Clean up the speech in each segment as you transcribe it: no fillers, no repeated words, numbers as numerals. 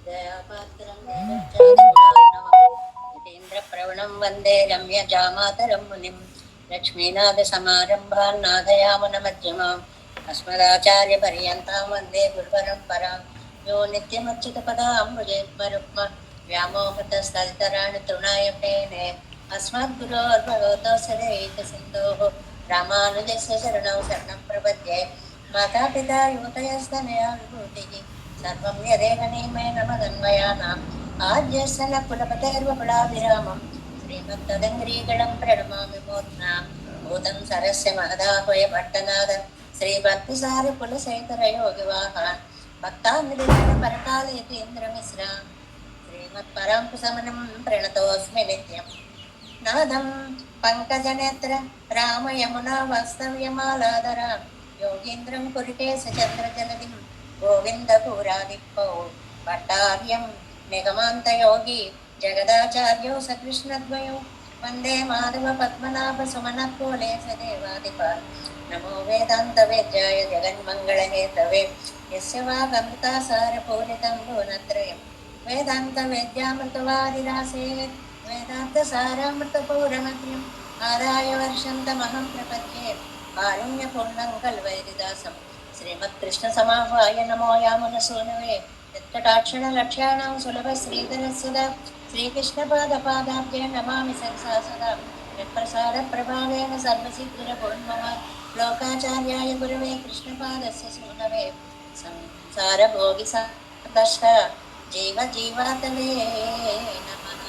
दयापात्रं यतीन्द्रप्रवणं वन्दे रम्यजामातरं मुनिं लक्ष्मीनाथसमारम्भान् नाथयामुनमध्यमाम् अस्मदाचार्यपर्यन्तां वन्दे गुरुपरम्परां यो नित्यमच्युतपदाम्बुजयुग्मरुक्म व्यामोहतस्तदितराणि तृणाय मेने अस्मद्गुरोर्भगवतोऽस्य दैकसिन्धोः रामानुजस्य शरणौ शरणं प्रपद्ये मातापिता युवतयस्तनया विभूतिः सर्वं यदेव नियमेन मदन्वयानाम् आद्यस्सनकुलपतेर्वकुलाभिरामं श्रीमत्तदङ्ग्रीगणं प्रणमामि मूर्ध्ना भूतं सरस्य महदाह्वय भट्टनाद श्रीभक्तिसारकुलशेखरयोगिवाहान् भक्ताङ्ग्रिगण परकालयतीन्द्रमिश्रान् श्रीमत्पराङ्कुशमनं प्रणतोऽस्मि नित्यम् नादं पङ्कजनेत्र रामयमुना वास्तव्यमालादरा योगीन्द्रं कुरुकेशचन्द्रजलदिं गोविन्दपुरादिपौ भट्टार्यं निगमान्तयोगी जगदाचार्यो सकृष्णद्वयो वन्दे माधव पद्मनाभ सुमनकोलेशदेवादिप नमो वेदान्तवेद्याय जगन्मङ्गलहेतवे यस्य वागमृतासारपूरितं भुवनत्रयं वेदान्तवेद्यामृतवादिरासे वेदान्तसारामृतपूरमग्र्यम् आदाय वर्षन्तमहं प्रपद्ये कारुण्यपूर्णं कल्वैरिदासं श्रीमत्कृष्णसमाह्वाय नमो यामुनसूनवे यत्कटाक्षणलक्ष्याणां सुलभश्रीधरस्य श्रीकृष्णपादपादाब्जे नमामि सरसा सदा यत्प्रसादप्रभावेन सर्वसिद्धिरपूर्णमः लोकाचार्याय गुरवे कृष्णपादस्य सूनवे संसारभोगिसन्तष्ट जीवजीवातवे नमः।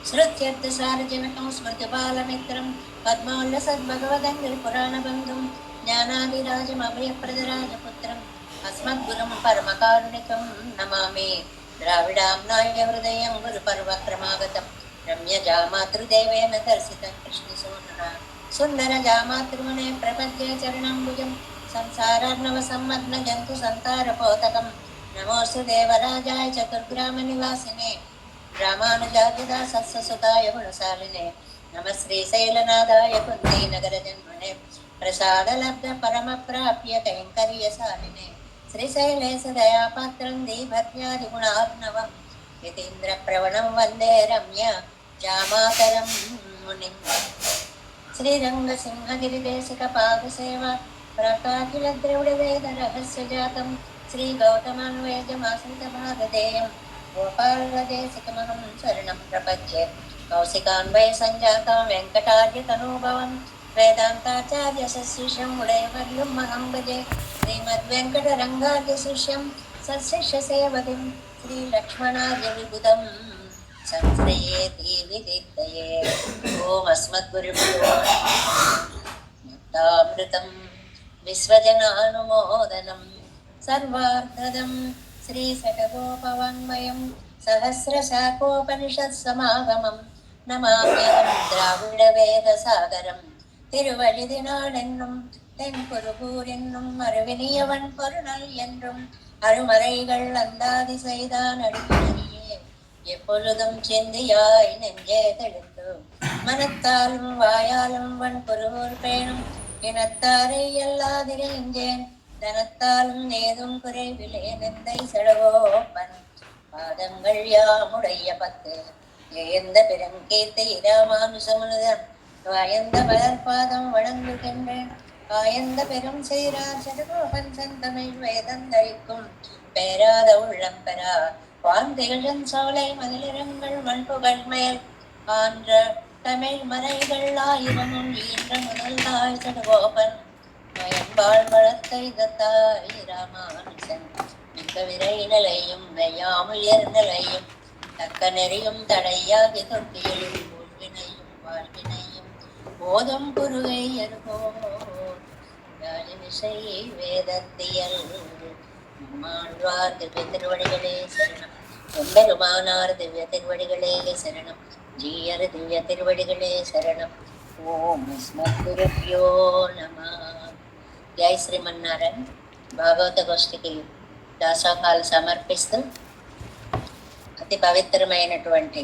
श्रुत्यर्थसारजनकं स्मृतिबालमित्रं पद्मोल्लसद्भगवदङ्गिरिपुराणबन्धुं ज्ञानादिराजमभयप्रदराजपुत्रम् अस्मद्गुरुं परमकारुणिकं नमामि। द्राविडाम्नाय हृदयं गुरुपर्वक्रमागतं रम्यजामातृदेवेन दर्शितं कृष्णसूनुना सुन्दरजामातृमुने प्रपद्ये चरणाम्बुजं संसारार्णवसम्मग्नजन्तु सन्तारपोतकं नमोऽस्तु देवराजाय चतुर्ग्रामनिवासिने रामानुजादिदासस्सुताय गुणशालिने नमः श्रीशैलनाथाय कुन्तीनगरजन्मने प्रसादलब्ध परमप्राप्य कैङ्कर्यशालिने श्रीशैलेश दयापात्रं दीभत्यादिगुणार्णवं यतीन्द्रप्रवणं वन्दे रम्य जामातरं मुनिं श्रीरङ्गसिंहगिरिदेशिकपादसेवा प्राकाकिलद्रविडवेदरहस्यजातं श्रीगौतमान्वयजमाश्रितभागधेयं गोपालदेशिकमहं शरणं प्रपद्ये कौशिकान्वय सञ्जातां वेङ्कटार्यतनूभवं वेदान्ताचार्यशिष्यं उडयवर्युमहं भजे श्रीमद्वेङ्कटरङ्गार्यशिष्यं सशिष्यसेवतिं श्रीलक्ष्मणार्यविबुधं संश्रयेति विदित्तये ॐ अस्मद्गुरुभ्यो मुक्तामृतं विश्वजनानुमोदनं सर्वार्थदं श्रीशतकोपवाङ्मयं सहस्रशाकोपनिषत्समागमं नमाम्यहं द्राविडवेदसागरं திருவழுதினாடென்னும் தென்குருகூர் என்னும் மறுவினியவன் பொருணல் என்றும் அருமறைகள் அந்தாதி செய்தான் அடிப்படையே எப்பொழுதும் சிந்தியாய் நெஞ்சே தெளிந்து மனத்தாலும் வாயாலும் வன் குருகூர் பேணும் இனத்தாரை எல்லாதிரேஞ்சேன் தனத்தாலும் ஏதும் குறைவிலே நெந்தை செலவோப்பன் பாதங்கள் யாமுடைய பத்து எந்த பெருங்கீர்த்தி இராமானுசமுனுதன் வாயந்த பலர்பாதம் வணங்குகின்றேன் காயந்த பெரும் செய்கிறார் சடகோபன் செந்தமிழ் வேதந்தரிக்கும் பேராத உள்ளம் பெறா வாந்திகழன் சோலை மதிலிரங்கள் மண்புகழ் மேல் ஆன்ற தமிழ் மறைகள் ஆயிரமும் ஈன்ற முதல் நாள் சடகோபன் மயம்பாள் வளர்த்தை தத்தாய் ராமானுசன் மிக்க விரை நிலையும் மெய்யாமுயர் நிலையும் தக்க நெறியும் தடையாகி தொட்டியலும் ஊழ்வினையும் வாழ்வினையும் போதும் குருவை விசை வேதத்தியல் நம்மாழ்வார் திவ்ய திருவடிகளே சரணம் எம்பெருமானார் திவ்ய திருவடிகளே சரணம் ஜீயர் திவ்ய திருவடிகளே சரணம் ஓம் அஸ்மத்குருभ्यो నమః. జై శ్రీమన్నారాయణ. భాగవత గోష్ఠికి దాసోహాలు సమర్పిస్తూ అతి పవిత్రమైనటువంటి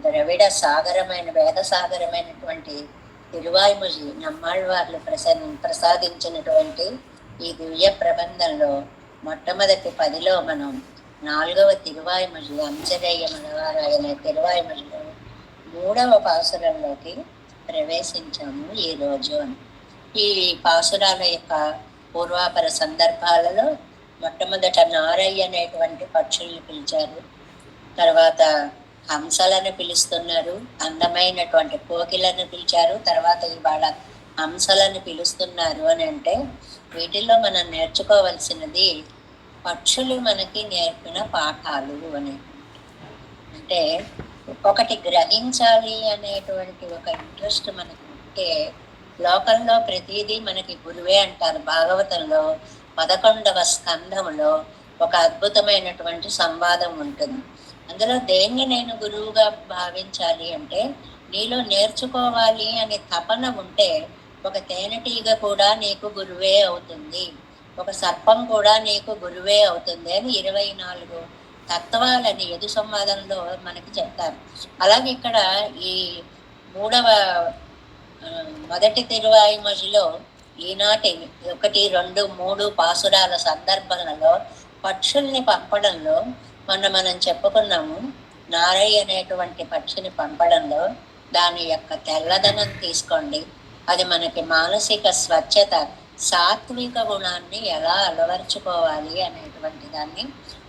ద్రవిడ సాగరమైన వేద సాగరమైనటువంటి తిరువాయిముజి నమ్మాళ్వార్లు ప్రసాదించినటువంటి ఈ దివ్య ప్రబంధంలో మొట్టమొదటి 10లో మనం నాలుగవ తిరువాయిమొழிలో అంజనేయమనవారాయన తిరువాయిమొழிలో 3వ పాసురంలోకి ప్రవేశించాము ఈరోజు అని. ఈ పాసురాల యొక్క పూర్వాపర సందర్భాలలో మొట్టమొదట నారయ్య అనేటువంటి పక్షుల్ని పిలిచారు, తర్వాత హంసలను పిలుస్తున్నారు, అందమైనటువంటి కోకిలను పిలిచారు, తర్వాత ఇవాళ హంసలను పిలుస్తున్నారు అని అంటే వీటిల్లో మనం నేర్చుకోవలసినది పక్షులు మనకి నేర్పిన పాఠాలు అని. అంటే ఒకటి గ్రహించాలి అనేటువంటి ఒక ఇంట్రెస్ట్ మనకు ఉంటే లోకంలో ప్రతిదీ మనకి గురువే అంటారు. భాగవతంలో 11వ స్కంధంలో ఒక అద్భుతమైనటువంటి సంవాదం ఉంటుంది. అందులో దేన్ని నేను గురువుగా భావించాలి అంటే, నీలో నేర్చుకోవాలి అనే తపన ఉంటే ఒక తేనెటీగ కూడా నీకు గురువే అవుతుంది, ఒక సర్పం కూడా నీకు గురువే అవుతుంది అని 24 తత్వాలని యదు సంవాదంలో మనకి చెప్తారు. అలాగే ఇక్కడ ఈ 3వ మొదటి తిరువాయిమొழிలో ఈనాటి 1, 2, 3 పాసురాల సందర్భంలో పక్షుల్ని పంపడంలో మనం చెప్పుకున్నాము. నారయ్య అనేటువంటి పక్షిని పంపడంలో దాని యొక్క తెల్లదనం తీసుకోండి, అది మనకి మానసిక స్వచ్ఛత, సాత్విక గుణాన్ని ఎలా అలవర్చుకోవాలి అనేటువంటి దాన్ని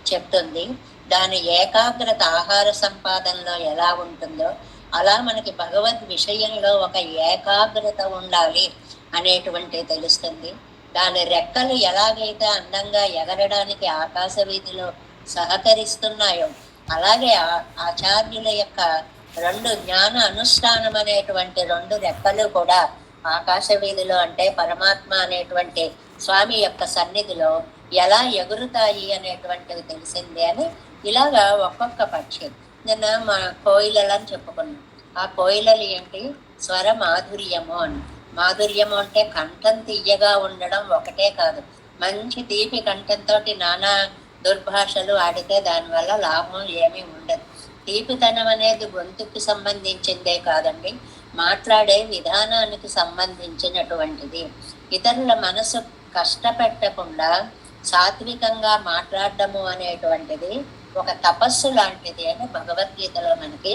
చెప్తుంది. దాని ఏకాగ్రత ఆహార సంపాదనలో ఎలా ఉంటుందో అలా మనకి భగవద్ విషయంలో ఒక ఏకాగ్రత ఉండాలి అనేటువంటి తెలుస్తుంది. దాని రెక్కలు ఎలాగైతే అందంగా ఎగరడానికి ఆకాశ వీధిలో సహకరిస్తున్నాయో అలాగే ఆచార్యుల యొక్క 2 జ్ఞాన అనుష్ఠానం అనేటువంటి 2 రెక్కలు కూడా ఆకాశ వీధిలో అంటే పరమాత్మ అనేటువంటి స్వామి యొక్క సన్నిధిలో ఎలా ఎగురుతాయి అనేటువంటివి తెలిసిందే అని ఇలాగా ఒక్కొక్క పక్షి. నిన్న మా కోయిలలని చెప్పుకున్నాం. ఆ కోయిలలు ఏంటి? స్వర మాధుర్యము అని. మాధుర్యము అంటే కంఠం తీయగా ఉండడం ఒకటే కాదు, మంచి తీపి కంఠంతో నానా దుర్భాషలు ఆడితే దానివల్ల లాభం ఏమీ ఉండదు. తీపితనం అనేది గొంతుకు సంబంధించిందే కాదండి, మాట్లాడే విధానానికి సంబంధించినటువంటిది. ఇతరుల మనసు కష్టపెట్టకుండా సాత్వికంగా మాట్లాడము అనేటువంటిది ఒక తపస్సు లాంటిది అని భగవద్గీతలో మనకి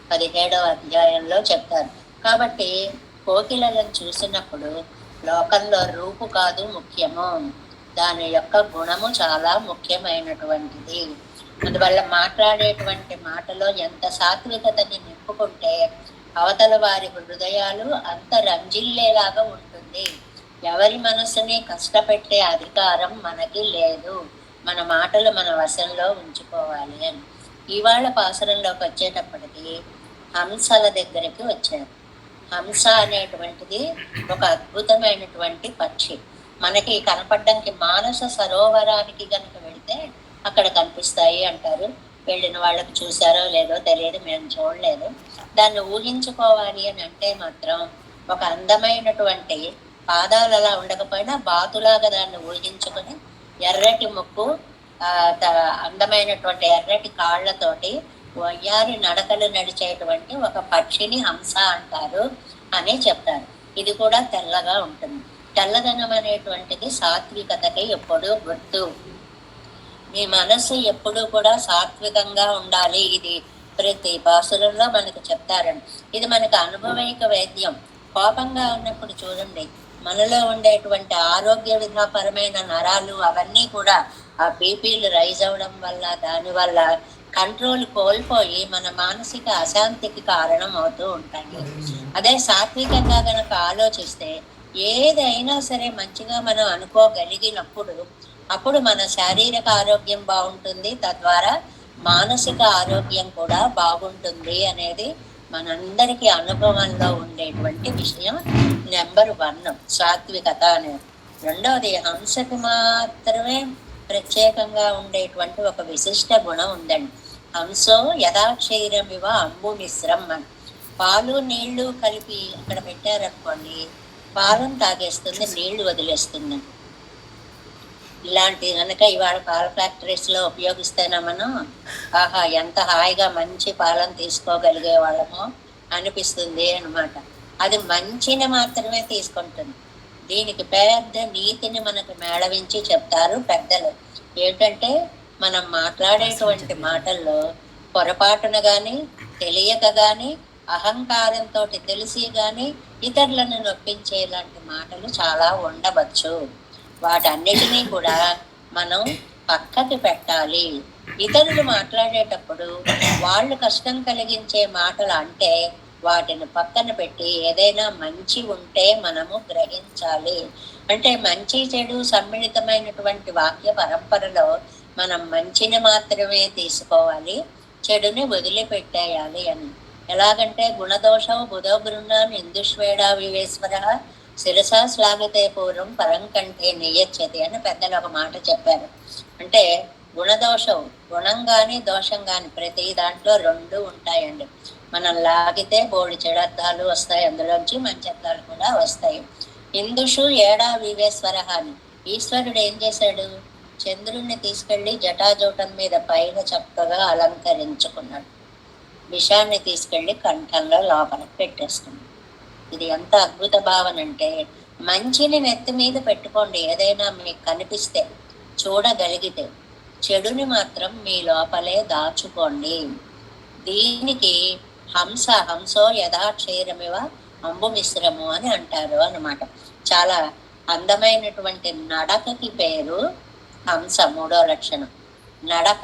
17వ అధ్యాయంలో చెప్తారు. కాబట్టి కోకిలను చూసినప్పుడు లోకంలో రూపు కాదు ముఖ్యము, దాని యొక్క గుణము చాలా ముఖ్యమైనటువంటిది. అందువల్ల మాట్లాడేటువంటి మాటలో ఎంత సాత్వికతని నింపుకుంటే అవతల వారి హృదయాలు అంత రంజిల్లేలాగా ఉంటుంది. ఎవరి మనసుని కష్టపెట్టే అధికారం మనకి లేదు, మన మాటలు మన వశంలో ఉంచుకోవాలి అని. ఇవాళ పాసురంలోకి వచ్చేటప్పటికి హంసల దగ్గరికి వచ్చారు. హంస అనేటువంటిది ఒక అద్భుతమైనటువంటి పక్షి. మనకి కనపడడానికి మానస సరోవరానికి కనుక వెళితే అక్కడ కనిపిస్తాయి అంటారు. వెళ్ళిన వాళ్ళకి చూసారో లేదో తెలియదు, మేము చూడలేదు. దాన్ని ఊహించుకోవాలి అని అంటే మాత్రం ఒక అందమైనటువంటి పాదాలు అలా ఉండకపోయినా బాతులాగా దాన్ని ఊహించుకొని ఎర్రటి ముక్కు, అందమైనటువంటి ఎర్రటి కాళ్లతోటి వయ్యారి నడకలు నడిచేటువంటి ఒక పక్షిని హంస అంటారు అని చెప్తారు. ఇది కూడా తెల్లగా ఉంటుంది. తెల్లదనం అనేటువంటిది సాత్వికతకి ఎప్పుడూ గుర్తు. మీ మనస్సు ఎప్పుడూ కూడా సాత్వికంగా ఉండాలి. ఇది ప్రతి పాసురంలో మనకు చెప్తారండి. ఇది మనకు అనుభవైక వైద్యం. కోపంగా ఉన్నప్పుడు చూడండి, మనలో ఉండేటువంటి ఆరోగ్య విధాపరమైన నరాలు అవన్నీ కూడా ఆ బీపీలు రైజ్ అవ్వడం వల్ల దానివల్ల కంట్రోల్ కోల్పోయి మన మానసిక అశాంతికి కారణం అవుతూ ఉంటాయి. అదే సాత్వికంగా కనుక ఆలోచిస్తే ఏదైనా సరే మంచిగా మనం అనుకోగలిగినప్పుడు అప్పుడు మన శారీరక ఆరోగ్యం బాగుంటుంది, తద్వారా మానసిక ఆరోగ్యం కూడా బాగుంటుంది అనేది మనందరికీ అనుభవంలో ఉండేటువంటి విషయం. నెంబర్ 1 సాత్వికత అనేది. రెండవది హంసకు మాత్రమే ప్రత్యేకంగా ఉండేటువంటి ఒక విశిష్ట గుణం ఉందండి. హంసో యథాక్షైరమివ అంబు మిశ్రం అని. పాలు నీళ్లు కలిపి అక్కడ పెట్టారనుకోండి, పాలను తాగేస్తుంది, నీళ్లు వదిలేస్తుంది. ఇలాంటి కనుక ఇవాళ పాల ఫ్యాక్టరీస్లో ఉపయోగిస్తేనా మనం ఆహా ఎంత హాయిగా మంచి పాలను తీసుకోగలిగే వాళ్ళమో అనిపిస్తుంది అనమాట. అది మంచిని మాత్రమే తీసుకుంటుంది. దీనికి పెద్ద నీతిని మనకు మేళవించి చెప్తారు పెద్దలు. ఏంటంటే మనం మాట్లాడేటువంటి మాటల్లో పొరపాటున గాని, తెలియక గాని, అహంకారంతో తెలిసి గాని ఇతరులను నొప్పించేలాంటి మాటలు చాలా ఉండవచ్చు. వాటన్నిటినీ కూడా మనం పక్కకి పెట్టాలి. ఇతరులు మాట్లాడేటప్పుడు వాళ్ళు కష్టం కలిగించే మాటలు అంటే వాటిని పక్కన పెట్టి ఏదైనా మంచి ఉంటే మనము గ్రహించాలి. అంటే మంచి చెడు సమ్మిళితమైనటువంటి వాక్య పరంపరలో మనం మంచిని మాత్రమే తీసుకోవాలి, చెడుని వదిలిపెట్టేయాలి అని. ఎలాగంటే గుణదోషం బుధో గృహ్ణాన్ ఇందుష్వేడా వివేశ్వర శిరసా శ్లాఘతే పూర్వం పరం కంటే నియచ్చతి అని పెద్దలు ఒక మాట చెప్పారు. అంటే గుణదోషం, గుణం గాని దోషం గాని ప్రతి దాంట్లో రెండు ఉంటాయండి. మనం లాగితే బోడి చెడర్థాలు వస్తాయి, అందులోంచి మంచి అర్థాలు కూడా వస్తాయి. ఇందుషు ఏడా వివేశ్వర అని ఈశ్వరుడు ఏం చేశాడు, చంద్రుణ్ణి తీసుకెళ్లి జటాజూటం మీద పైన చక్కగా అలంకరించుకున్నాడు, విషాన్ని తీసుకెళ్లి కంఠంలో లోపల పెట్టేసుకున్నాడు. ఇది ఎంత అద్భుత భావన అంటే, మంచిని నెత్తి మీద పెట్టుకోండి ఏదైనా మీకు కనిపిస్తే, చూడగలిగితే. చెడుని మాత్రం మీ లోపలే దాచుకోండి. దీనికి హంసో యథాక్షీరమివ అంబు మిశ్రము అని అంటారు అన్నమాట. చాలా అందమైనటువంటి నడకకి పేరు హంస. మూడో లక్షణం నడక.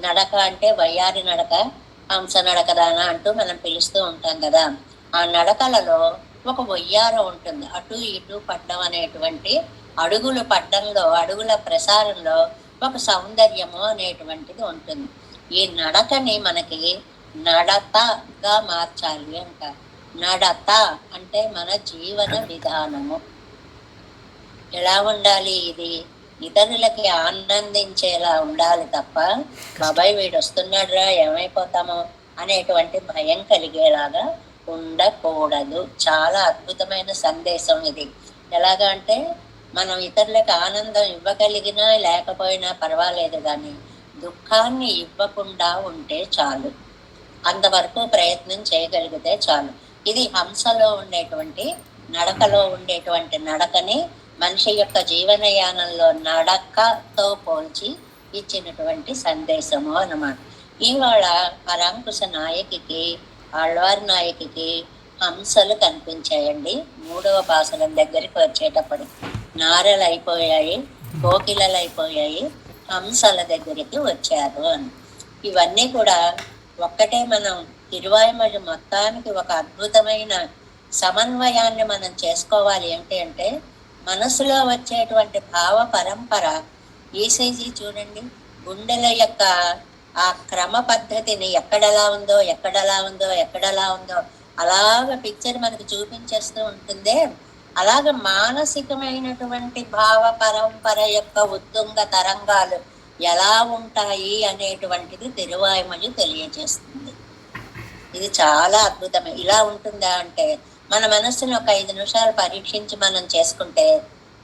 నడక అంటే వయ్యారి నడక, హంస నడకదాన అంటూ మనం పిలుస్తూ ఉంటాం కదా. ఆ నడకలలో ఒక వయ్యారం ఉంటుంది, అటు ఇటు పడ్డం అనేటువంటి అడుగులు పడ్డంలో, అడుగుల ప్రసారంలో ఒక సౌందర్యము అనేటువంటిది ఉంటుంది. ఈ నడకని మనకి నడతగా మార్చాలి అంట. నడత అంటే మన జీవన విధానము. ఎలా ఉండాలి? ఇది ఇతరులకి ఆనందించేలా ఉండాలి తప్ప, బాబాయ్ వీడు వస్తున్నాడురా ఏమైపోతామో అనేటువంటి భయం కలిగేలాగా ఉండకూడదు. చాలా అద్భుతమైన సందేశం ఇది. ఎలాగా అంటే, మనం ఇతరులకు ఆనందం ఇవ్వగలిగినా లేకపోయినా పర్వాలేదు, కానీ దుఃఖాన్ని ఇవ్వకుండా ఉంటే చాలు. అంతవరకు ప్రయత్నం చేయగలిగితే చాలు. ఇది హంసలో ఉండేటువంటి, నడకలో ఉండేటువంటి నడకని మనిషి యొక్క జీవనయానంలో నడకతో పోల్చి ఇచ్చినటువంటి సందేశము అన్నమాట. ఇవాళ పరాంకుశ నాయకికి, ఆళ్వారి నాయకికి హంసలు కనిపించాయండి. మూడవ పాసరం దగ్గరికి వచ్చేటప్పుడు నారలు అయిపోయాయి, కోకిలలు అయిపోయాయి, హంసల దగ్గరికి వచ్చారు అని. ఇవన్నీ కూడా ఒక్కటే. మనం తిరువాయిమడి మొత్తానికి ఒక అద్భుతమైన సమన్వయాన్ని మనం చేసుకోవాలి. ఏంటి అంటే, మనసులో వచ్చేటువంటి భావ పరంపర ఈసీజీ చూడండి, గుండెల యొక్క ఆ క్రమ పద్ధతిని ఎక్కడలా ఉందో అలాగ పిక్చర్ మనకు చూపించేస్తూ ఉంటుందే, అలాగ మానసికమైనటువంటి భావ పరంపర యొక్క ఉత్తుంగ తరంగాలు ఎలా ఉంటాయి అనేటువంటిది తిరువాయిమడి తెలియజేస్తుంది. ఇది చాలా అద్భుతమే. ఇలా ఉంటుందా అంటే, మన మనస్సును ఒక 5 నిమిషాలు పరీక్షించి మనం చేసుకుంటే,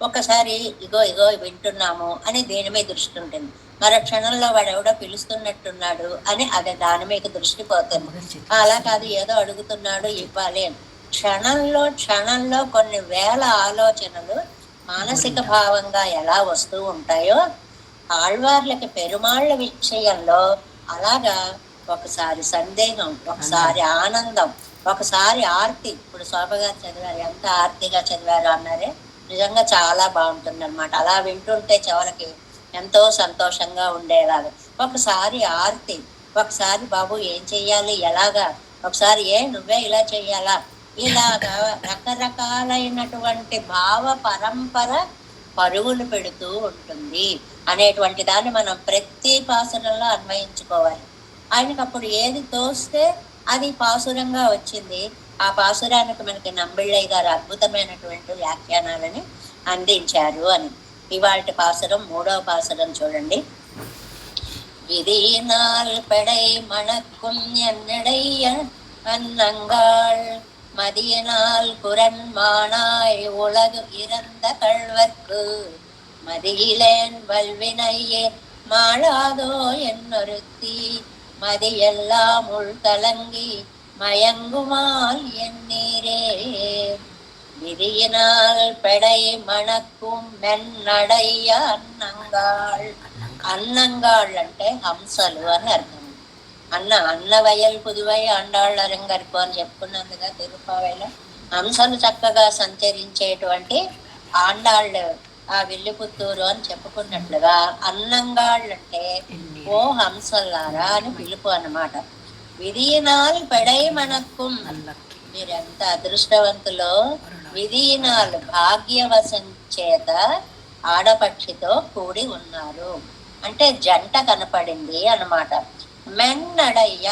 ఒకసారి ఇగో వింటున్నాము అని దేని మీద దృష్టి ఉంటుంది, మరో క్షణంలో వాడెవడో పిలుస్తున్నట్టున్నాడు అని అది దాని మీద దృష్టి పోతుంది. అలా కాదు, ఏదో అడుగుతున్నాడు ఇవ్వాలి అని క్షణంలో కొన్ని వేల ఆలోచనలు మానసిక భావంగా ఎలా వస్తూ ఉంటాయో, ఆళ్వార్లకి పెరుమాళ్ళ విషయంలో అలాగా ఒకసారి సందేహం, ఒకసారి ఆనందం, ఒకసారి ఆర్తి. ఇప్పుడు శోభ గారు చదివారు, ఎంత ఆర్తిగా చదివారు అన్నారే, నిజంగా చాలా బాగుంటుంది అనమాట. అలా వింటుంటే చెవులకి ఎంతో సంతోషంగా ఉండేలాగా. ఒకసారి ఆర్తి, ఒకసారి బాబు ఏం చెయ్యాలి, ఎలాగా, ఒకసారి నువ్వే ఇలా చెయ్యాలా, ఇలాగా రకరకాలైనటువంటి భావ పరంపర పరుగులు పెడుతూ ఉంటుంది అనేటువంటి దాన్ని మనం ప్రతి పాసురంలో అన్వయించుకోవాలి. ఆయనకు అప్పుడు ఏది తోస్తే అది పాసురంగా వచ్చింది. ఆ పాసురానికి మనకి నంబిళ్ళయ్య గారు అద్భుతమైనటువంటి వ్యాఖ్యానాలని అందించారు అని. ఇవాళ పాసురం, మూడవ పాసురం చూడండి. విధినాల్ పెడై మణక్కుం ఎన్నడయ్య అన్నంగాள் மதியினால் குரன் மானாய் உலகு இறந்த கள்வர்க்கு மதியிலேன் வல்வினையே மாளாதோ என்னொருத்தி மதியெல்லாம் உள்கலங்கி மயங்குமால் எண்ணீரே. விதியினால் பெடை மணக்கும் மென்னடைய அன்னங்காள். అన్నంగాళ్ళు అంటే హంసలు అని అర్థం. అన్నవయల్ పుదువై ఆండాళ్ళరంగరికు అని చెప్పుకున్నందుగా తిరుపావైలో హంసలు చక్కగా సంచరించేటువంటి ఆండాళ్ళు ఆ విల్లుపుత్తూరు అని చెప్పుకున్నట్లుగా అన్నంగాళ్ళు అంటే ఓ హంసల్లారా అని పిలుపు అన్నమాట. విధినాల్ పెడై మనక్కుం, మీరెంత అదృష్టవంతులో. విధినాల్ భాగ్యవశం చేత ఆడపక్షితో కూడి ఉన్నారు అంటే జంట కనపడింది అన్నమాట. మెన్నడయ్య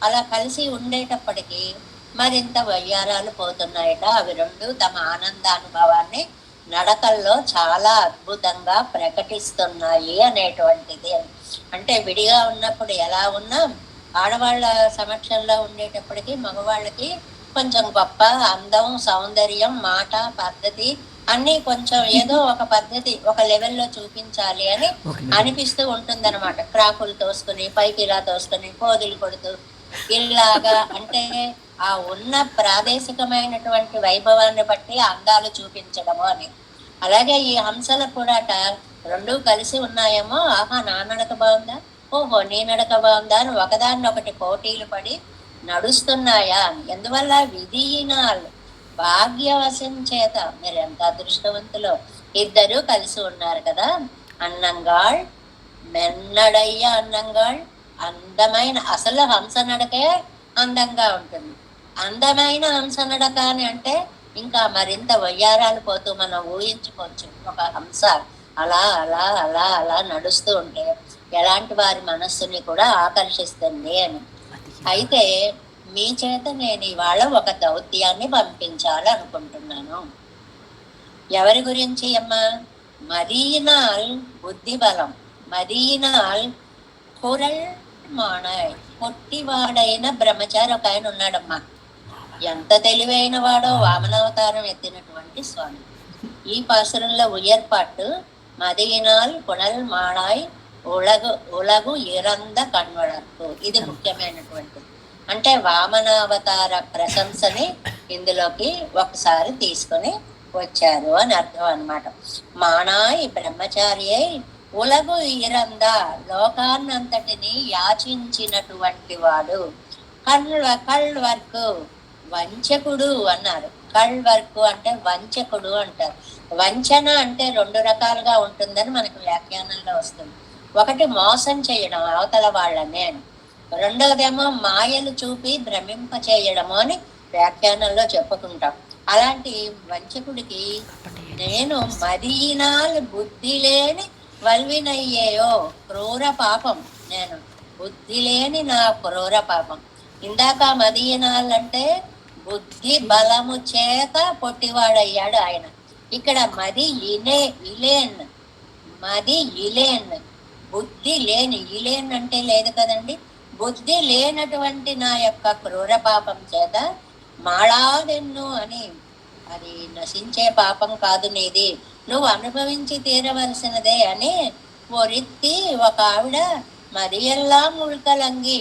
అలా కలిసి ఉండేటప్పటికీ మరింత వయ్యారాలు పోతున్నాయట. అవి రెండు తమ ఆనందానుభవాన్ని నడకల్లో చాలా అద్భుతంగా ప్రకటిస్తున్నాయి అనేటువంటిది. అంటే విడిగా ఉన్నప్పుడు ఎలా ఉన్నా ఆడవాళ్ళ సమక్షంలో ఉండేటప్పటికి మగవాళ్ళకి కొంచెం గొప్ప అందం, సౌందర్యం, మాట, పద్ధతి అన్ని కొంచెం ఏదో ఒక పద్ధతి ఒక లెవెల్లో చూపించాలి అని అనిపిస్తూ ఉంటుంది అనమాట. క్రాకులు తోసుకుని పైకి ఇలా తోసుకుని కోదులు కొడుతూ ఇలాగా అంటే ఆ ఉన్న ప్రాదేశికమైనటువంటి వైభవాన్ని బట్టి అందాలు చూపించడము అని. అలాగే ఈ హంసలకు కూడా రెండూ కలిసి ఉన్నాయేమో, ఆహా నా నడక బాగుందా, ఓహో నీ నడక బాగుందా అని ఒకదాన్ని ఒకటి పోటీలు పడి నడుస్తున్నాయా. ఎందువల్ల విధినాలు భాగ్యవశం చేత, మీరు ఎంత అదృష్టవంతులో, ఇద్దరు కలిసి ఉన్నారు కదా. అన్నంగాళ్ మెన్నడయ్య అన్నంగాళ్, అందమైన అసలు హంస నడకే అందంగా ఉంటుంది. అందమైన హంస నడక అని అంటే ఇంకా మరింత వయ్యారాలు పోతూ మనం ఊహించుకోవచ్చు. ఒక హంస అలా అలా అలా అలా నడుస్తూ ఉంటే ఎలాంటి వారి మనస్సుని కూడా ఆకర్షిస్తుంది అని. అయితే మీ చేత నేను ఇవాళ ఒక దౌత్యాన్ని పంపించాలనుకుంటున్నాను. ఎవరి గురించి అమ్మా? మదీనాల్ బుద్ధి బలం, మదీనాల్ కురల్ మాణాయ్, పొట్టివాడైన బ్రహ్మచారి ఒక ఆయన ఉన్నాడమ్మా. ఎంత తెలివైన వాడో, వామనావతారం ఎత్తినటువంటి స్వామి. ఈ పాసురంలో ఉయర్పాటు మదీనాల్ పునల్ మాణాయ్ ఉలగు ఇరంద కన్వడకు, ఇది ముఖ్యమైనటువంటిది. అంటే వామనావతార ప్రశంసని ఇందులోకి ఒకసారి తీసుకొని వచ్చారు అని అర్థం అన్నమాట. మాణాయ్ బ్రహ్మచారి అయి ఉలగు ఇరంద, లోకాన్నంతటిని యాచించినటువంటి వాడు. కళ్వర్కు వంచకుడు అన్నారు. కళ్వర్కు అంటే వంచకుడు అంటారు. వంచన అంటే రెండు రకాలుగా ఉంటుందని మనకు వ్యాఖ్యానంలో వస్తుంది. ఒకటి మోసం చేయడం అవతల వాళ్ళని అని, రెండవదేమో మాయలు చూపి భ్రమింప చేయడము అని వ్యాఖ్యానంలో చెప్పుకుంటాం. అలాంటి వంచకుడికి నేను మదీనాలు బుద్ధి లేని వల్వినయ్యేయో, క్రూర పాపం, నేను బుద్ధి లేని నా క్రూర పాపం. ఇందాక మదీనాలంటే బుద్ధి బలము చేత పొట్టివాడయ్యాడు ఆయన. ఇక్కడ ఇలేన్, మది ఇలేన్, బుద్ధి లేని. ఇలేన్ అంటే లేదు కదండి. బుద్ధి లేనటువంటి నా యొక్క క్రూర పాపం చేత మాళాదెన్ను అని, అది నశించే పాపం కాదు నీది, నువ్వు అనుభవించి తీరవలసినదే అని ఒరిత్తి ఒక ఆవిడ మరియల్లా ముల్కలంగి,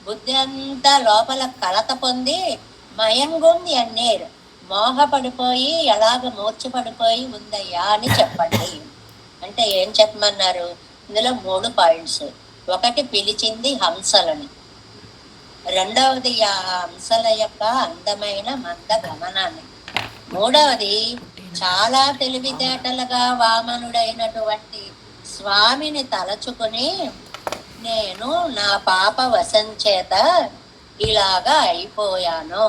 బుద్ధి అంతా లోపల కలత పొంది మయంగుంది అన్నేరు, మోహపడిపోయి ఎలాగ మూర్చపడిపోయి ఉందయ్యా అని చెప్పండి. అంటే ఏం చెప్పమన్నారు? ఇందులో 3 పాయింట్స్. ఒకటి పిలిచింది హంసలని, రెండవది ఆ హంసల యొక్క అందమైన మంద గమనాన్ని, మూడవది చాలా తెలివితేటలుగా వామనుడైనటువంటి స్వామిని తలచుకుని నేను నా పాప వశం చేత ఇలాగా అయిపోయాను.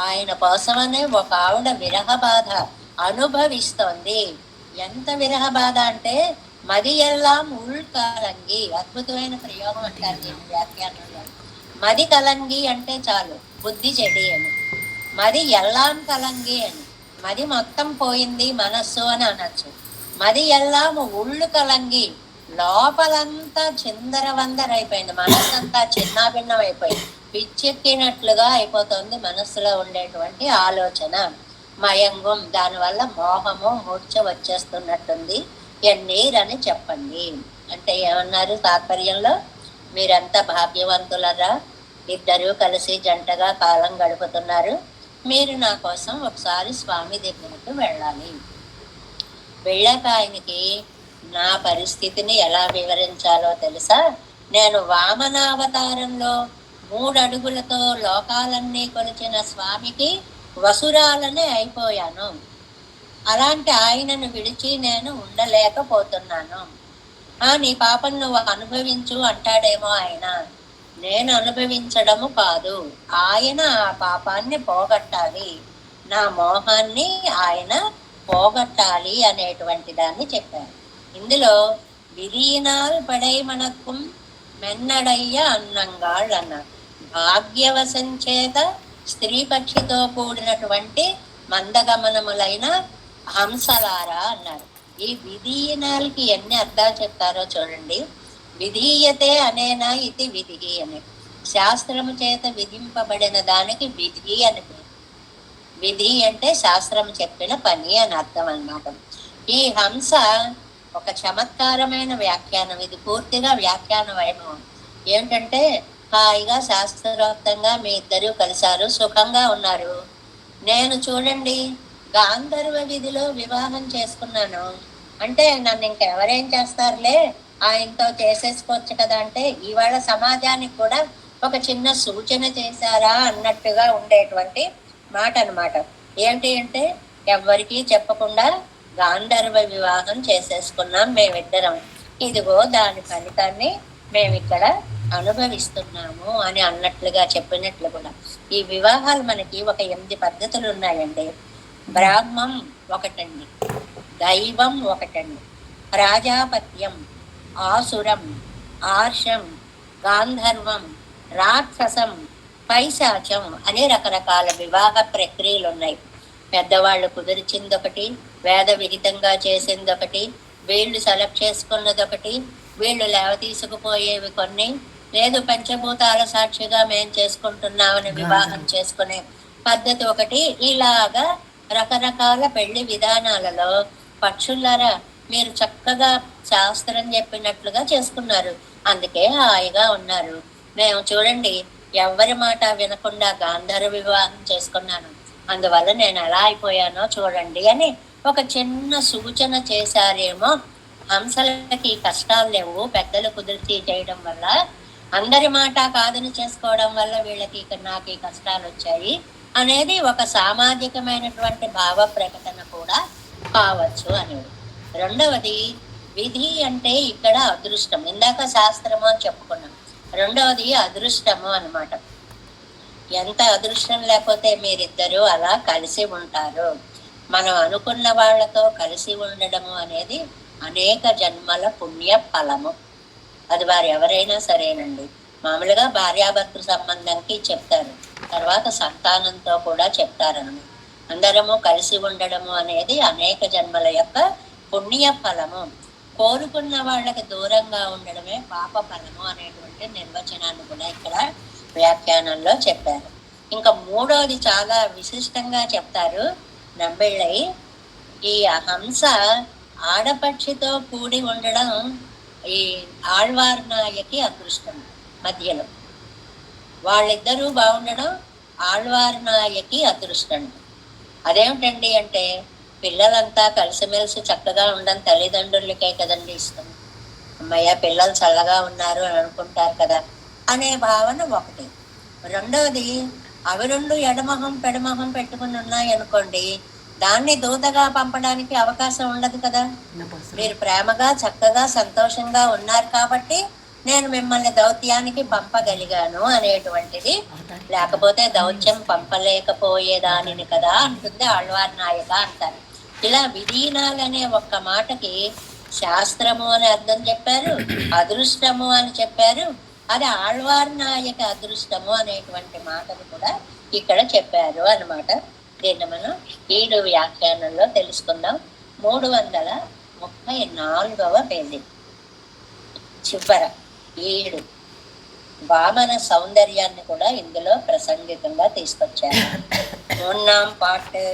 ఆయన కోసమనే ఒక ఆవిడ విరహ బాధ అనుభవిస్తోంది. ఎంత విరహ బాధ అంటే మది ఎల్లాం కలంగి, అద్భుతమైన ప్రయోగం అంటారు నేను వ్యాఖ్యానంలో. మది కలంగి అంటే చాలు బుద్ధి చెడి అని, మది ఎల్లాం కలంగి అని, మది మొత్తం పోయింది మనస్సు అని అనొచ్చు. మది ఎల్లాము కలంగి, లోపలంతా చిందరవందరైపోయింది, మనస్సంతా చిన్నాభిన్నం అయిపోయింది, పిచ్చెక్కినట్లుగా అయిపోతుంది మనస్సులో ఉండేటువంటి ఆలోచన. మయంగం, దానివల్ల మోహము మూర్ఛ వచ్చేస్తున్నట్టుంది, ఎన్నీరని చెప్పండి. అంటే ఏమన్నారు తాత్పర్యంలో? మీరంతా భాగ్యవంతులరా, ఇద్దరూ కలిసి జంటగా కాలం గడుపుతున్నారు. మీరు నా కోసం ఒకసారి స్వామి దగ్గరకు వెళ్ళాలి. వెళ్ళాక ఆయనకి నా పరిస్థితిని ఎలా వివరించాలో తెలుసా? నేను వామనావతారంలో 3 అడుగులతో లోకాలన్నీ కొలిచిన స్వామికి వసురాలనే అయిపోయాను. అలాంటి ఆయనను విడిచి నేను ఉండలేకపోతున్నాను. నీ పాపం నువ్వు అనుభవించు అంటాడేమో ఆయన. నేను అనుభవించడము కాదు, ఆయన ఆ పాపాన్ని పోగొట్టాలి, నా మోహాన్ని ఆయన పోగొట్టాలి అనేటువంటి దాన్ని చెప్పారు. ఇందులో విలీనాల్ పడై మనకు మెన్నడయ్య అన్నంగాళ్ళు అన్నారు. భాగ్యవశం చేత స్త్రీ పక్షితో కూడినటువంటి మందగమనములైన హంసలారా అన్నారు. ఈ విధీయనాలకి ఎన్ని అర్థాలు చెప్తారో చూడండి. విధీయతే అనేనా ఇది విధి అని, శాస్త్రము చేత విధింపబడిన దానికి విధి అని పేరు. విధి అంటే శాస్త్రం చెప్పిన పని అని అర్థం అన్నమాట. ఈ హంస ఒక చమత్కారమైన వ్యాఖ్యానం. ఇది పూర్తిగా వ్యాఖ్యాన వైభవం. ఏంటంటే హాయిగా శాస్త్రోక్తంగా మీ ఇద్దరు కలిశారు, సుఖంగా ఉన్నారు. నేను చూడండి గాంధర్వ విధిలో వివాహం చేసుకున్నాను అంటే నన్ను ఇంకెవరేం చేస్తారులే, ఆయనతో చేసేసుకోవచ్చు కదా అంటే ఇవాళ సమాజానికి కూడా ఒక చిన్న సూచన చేశారా అన్నట్టుగా ఉండేటువంటి మాట అన్నమాట. ఏంటి అంటే ఎవ్వరికీ చెప్పకుండా గాంధర్వ వివాహం చేసేసుకున్నాం మేమిద్దరం, ఇదిగో దాని ఫలితాన్ని మేమిక్కడ అనుభవిస్తున్నాము అని అన్నట్లుగా చెప్పినట్లు కూడా. ఈ వివాహాలు మనకి ఒక 8 పద్ధతులు ఉన్నాయండి. బ్రాహ్మం ఒకటండి, దైవం ఒకటండి, ప్రాజాపత్యం, ఆసురం, ఆర్షం, గాంధర్వం, రాక్షసం, పైశాచం అనే రకరకాల వివాహ ప్రక్రియలు ఉన్నాయి. పెద్దవాళ్ళు కుదిర్చిందొకటి, వేద విహితంగా చేసిందొకటి, వీళ్ళు సెలెక్ట్ చేసుకున్నదొకటి, వీళ్ళు లేవ తీసుకుపోయేవి కొన్ని, లేదు పంచభూతాల సాక్షిగా మేం చేసుకుంటున్నామని వివాహం చేసుకునే పద్ధతి ఒకటి. ఇలాగా రకరకాల పెళ్లి విధానాలలో పక్షులారా మీరు చక్కగా శాస్త్రం చెప్పినట్లుగా చేసుకున్నారు, అందుకే హాయిగా ఉన్నారు. మేము చూడండి ఎవరి మాట వినకుండా గాంధర్వ వివాహం చేసుకున్నాను, అందువల్ల నేను ఎలా అయిపోయానో చూడండి అని ఒక చిన్న సూచన చేశారేమో. హంసలకి కష్టాలు లేవు, పెద్దలు కుదిర్చి చేయడం వల్ల, అందరి మాట కాదని చేసుకోవడం వల్ల వీళ్ళకి నాకు ఈ కష్టాలు వచ్చాయి అనేది ఒక సామాజికమైనటువంటి భావ ప్రకటన కూడా కావచ్చు అనేది. రెండవది విధి అంటే ఇక్కడ అదృష్టం. ఇందాక శాస్త్రము అని చెప్పుకున్నాం, రెండవది అదృష్టము అన్నమాట. ఎంత అదృష్టం లేకపోతే మీరిద్దరూ అలా కలిసి ఉంటారు. మనం అనుకున్న వాళ్ళతో కలిసి ఉండడము అనేది అనేక జన్మల పుణ్య ఫలము. అది వారు ఎవరైనా సరేనండి. మామూలుగా భార్యాభర్తృ సంబంధంకి చెప్తారు, తర్వాత సంతానంతో కూడా చెప్తారన్నమాట. అందరము కలిసి ఉండడము అనేది అనేక జన్మల యొక్క పుణ్య ఫలము. కోరుకున్న వాళ్ళకి దూరంగా ఉండడమే పాప ఫలము అనేటువంటి నిర్వచనాన్ని కూడా ఇక్కడ వ్యాఖ్యానంలో చెప్పారు. ఇంకా మూడోది చాలా విశిష్టంగా చెప్తారు నంబిళ్ళై. ఈ హంస ఆడపక్షితో కూడి ఉండడం ఈ ఆళ్వార్నాయకి అదృష్టం. మధ్యలో వాళ్ళిద్దరూ బాగుండడం ఆళ్వార్నాయకి అదృష్టం. అదేమిటండి అంటే పిల్లలంతా కలిసిమెలిసి చక్కగా ఉండడం తల్లిదండ్రులకే కదండి ఇష్టం. అమ్మయ్య పిల్లలు చల్లగా ఉన్నారు అని అనుకుంటారు కదా అనే భావన ఒకటి. రెండవది అవి రెండు ఎడమొహం పెడమొహం పెట్టుకుని ఉన్నాయి అనుకోండి, దాన్ని దూతగా పంపడానికి అవకాశం ఉండదు కదా. మీరు ప్రేమగా చక్కగా సంతోషంగా ఉన్నారు కాబట్టి నేను మిమ్మల్ని దౌత్యానికి పంపగలిగాను అనేటువంటిది, లేకపోతే దౌత్యం పంపలేకపోయేదానిని కదా అంటుంది ఆళ్వార్ నాయక అంటారు. ఇలా విలీనాలనే ఒక్క మాటకి శాస్త్రము అని అర్థం చెప్పారు, అదృష్టము అని చెప్పారు. అది ఆళ్వార్ నాయక అదృష్టము అనేటువంటి మాటను కూడా ఇక్కడ చెప్పారు అన్నమాట. దీన్ని మనం 7 వ్యాఖ్యానంలో తెలుసుకుందాం. 334వ పేజీ చివర 7 వామన సౌందర్యాన్ని కూడా ఇందులో ప్రసంగికంగా తీసుకొచ్చారు. 3ஆம் பாட்டு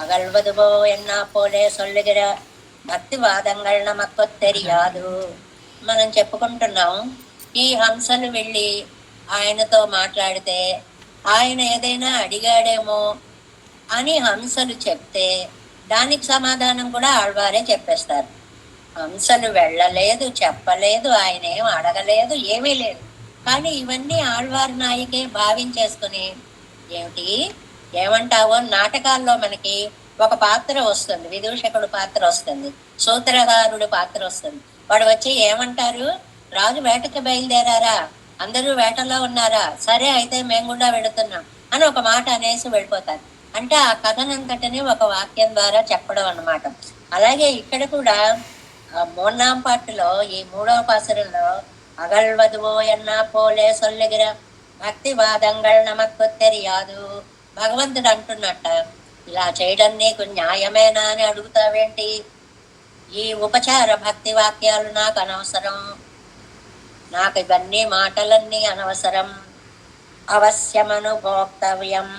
அகழ்வதுபோ என்னா போலே சொல்லுகிற భక్తివాదంగా నమకు తెలియదు. మనం చెప్పుకుంటున్నాం ఈ హంసలు వెళ్ళి ఆయనతో మాట్లాడితే ఆయన ఏదైనా అడిగాడేమో అని హంసలు చెప్తే దానికి సమాధానం కూడా ఆళ్వారే చెప్పేస్తారు. హంసలు వెళ్ళలేదు, చెప్పలేదు, ఆయన ఏం అడగలేదు, ఏమీ లేదు. కానీ ఇవన్నీ ఆళ్వార్ నాయికే భావించేసుకుని ఏమిటి ఏమంటావో నాటకాల్లో మనకి ఒక పాత్ర వస్తుంది, విదూషకుడు పాత్ర వస్తుంది, సూత్రధారుడు పాత్ర వస్తుంది. వాడు వచ్చి ఏమంటారు, రాజు వేటకి బయలుదేరారా, అందరూ వేటలో ఉన్నారా, సరే అయితే మేము కూడా వెళుతున్నాం అని ఒక మాట అనేసి వెళ్ళిపోతారు. అంటే ఆ కథనంతటిని ఒక వాక్యం ద్వారా చెప్పడం అన్నమాట. అలాగే ఇక్కడ కూడా మూన్నాం పాటలో ఈ 3వ పాసురంలో అగల్వదువో ఎన్నా పోలే సొల్లిగిర భక్తి వాదంగల్ నమక్కు తెలియదు, భగవంతుడు అంటున్నట్ట ఇలా చేయడం నీకు న్యాయమేనా అని అడుగుతావేంటి, ఈ ఉపచార భక్తి వాక్యాలు నాకు అనవసరం, నాకు ఇవన్నీ మాటలన్నీ అనవసరం, అవశ్యమనుభోక్తవ్యం,